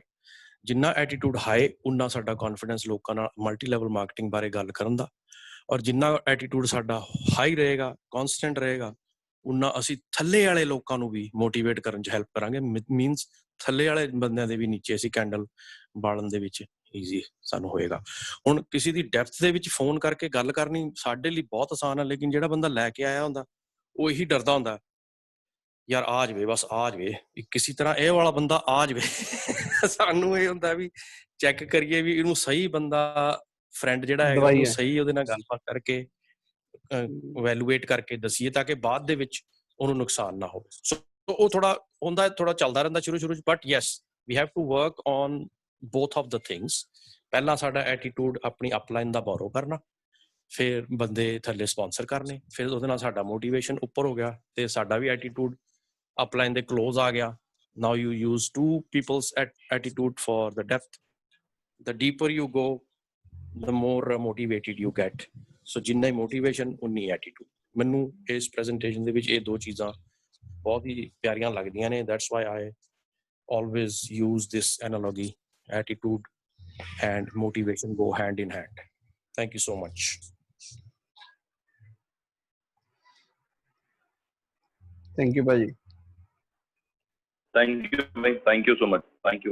ਜਿੰਨਾ ਐਟੀਟਿਊਡ ਹਾਈ, ਉਨਾ ਸਾਡਾ ਕੌਨਫੀਡੈਂਸ ਲੋਕਾਂ ਨਾਲ ਮਲਟੀ ਲੈਵਲ ਮਾਰਕੀਟਿੰਗ ਬਾਰੇ ਗੱਲ ਕਰਨ ਦਾ। ਔਰ ਜਿੰਨਾ ਐਟੀਟਿਊਡ ਸਾਡਾ ਹਾਈ ਰਹੇਗਾ, ਕੌਨਸਟੈਂਟ ਰਹੇਗਾ, ਉਨਾ ਅਸੀਂ ਥੱਲੇ ਵਾਲੇ ਲੋਕਾਂ ਨੂੰ ਵੀ ਮੋਟੀਵੇਟ ਕਰਨ 'ਚ ਹੈਲਪ ਕਰਾਂਗੇ। ਮੀਨਸ ਥੱਲੇ ਵਾਲੇ ਬੰਦਿਆਂ ਦੇ ਵੀ ਨੀਚੇ ਅਸੀਂ ਕੈਂਡਲ ਬਾਲਣ ਦੇ ਵਿੱਚ ਈਜ਼ੀ ਸਾਨੂੰ ਹੋਏਗਾ। ਹੁਣ ਕਿਸੇ ਦੀ ਡੈਪਥ ਦੇ ਵਿੱਚ ਫੋਨ ਕਰਕੇ ਗੱਲ ਕਰਨੀ ਸਾਡੇ ਲਈ ਬਹੁਤ ਆਸਾਨ ਹੈ, ਲੇਕਿਨ ਜਿਹੜਾ ਬੰਦਾ ਲੈ ਕੇ ਆਇਆ ਹੁੰਦਾ ਉਹ ਇਹੀ ਡਰਦਾ ਹੁੰਦਾ, ਯਾਰ ਆ ਜਾਵੇ, ਬਸ ਆ ਜਾਵੇ, ਕਿਸੇ ਤਰ੍ਹਾਂ ਇਹ ਵਾਲਾ ਬੰਦਾ ਆ ਜਾਵੇ। ਸਾਨੂੰ ਇਹ ਹੁੰਦਾ ਵੀ ਚੈੱਕ ਕਰੀਏ ਵੀ ਇਹਨੂੰ ਸਹੀ ਬੰਦਾ, ਫਰੈਂਡ ਜਿਹੜਾ ਹੈਗਾ, ਉਹਨੂੰ ਸਹੀ ਉਹਦੇ ਨਾਲ ਗੱਲਬਾਤ ਕਰਕੇ ਵੈਲੂਏਟ ਕਰਕੇ ਦਸੀਏ, ਤਾਂ ਕਿ ਬਾਅਦ ਦੇ ਵਿੱਚ ਉਹਨੂੰ ਨੁਕਸਾਨ ਨਾ ਹੋਵੇ। ਸੋ ਉਹ ਥੋੜਾ ਹੁੰਦਾ, ਥੋੜਾ ਚੱਲਦਾ ਰਹਿੰਦਾ ਸ਼ੁਰੂ ਸ਼ੁਰੂ 'ਚ। But yes, we have to work on both of the things. ਪਹਿਲਾਂ ਸਾਡਾ ਐਟੀਟਿਊਡ ਆਪਣੀ ਅਪਲਾਈਨ ਦਾ ਬੋਰੋ ਕਰਨਾ, ਫਿਰ ਬੰਦੇ ਥੱਲੇ ਸਪਾਂਸਰ ਕਰਨੇ, ਫਿਰ ਉਹਦੇ ਨਾਲ ਸਾਡਾ ਮੋਟੀਵੇਸ਼ਨ ਉੱਪਰ ਹੋ ਗਿਆ ਤੇ ਸਾਡਾ ਵੀ ਐਟੀਟਿਊਡ ਅਪਲਾਈਨ ਦੇ ਕਲੋਜ਼ ਆ ਗਿਆ। Now you use 2 people's attitude for the depth. The deeper you go, the more motivated you get. So ਜਿੰਨਾ ਹੀ ਮੋਟੀਵੇਸ਼ਨ ਉਨੀ ਐਟੀਟਿਊਡ। ਮੈਨੂੰ ਇਸ ਪ੍ਰੈਜੈਂਟੇਸ਼ਨ ਦੇ ਵਿੱਚ ਇਹ ਦੋ ਚੀਜ਼ਾਂ ਬਹੁਤ ਹੀ ਪਿਆਰੀਆਂ ਲੱਗਦੀਆਂ ਨੇ। That's why I always use this analogy. Attitude and motivation go hand in hand. Thank you so much. Thank you ਭਾਜੀ। Thank you so much. Thank you.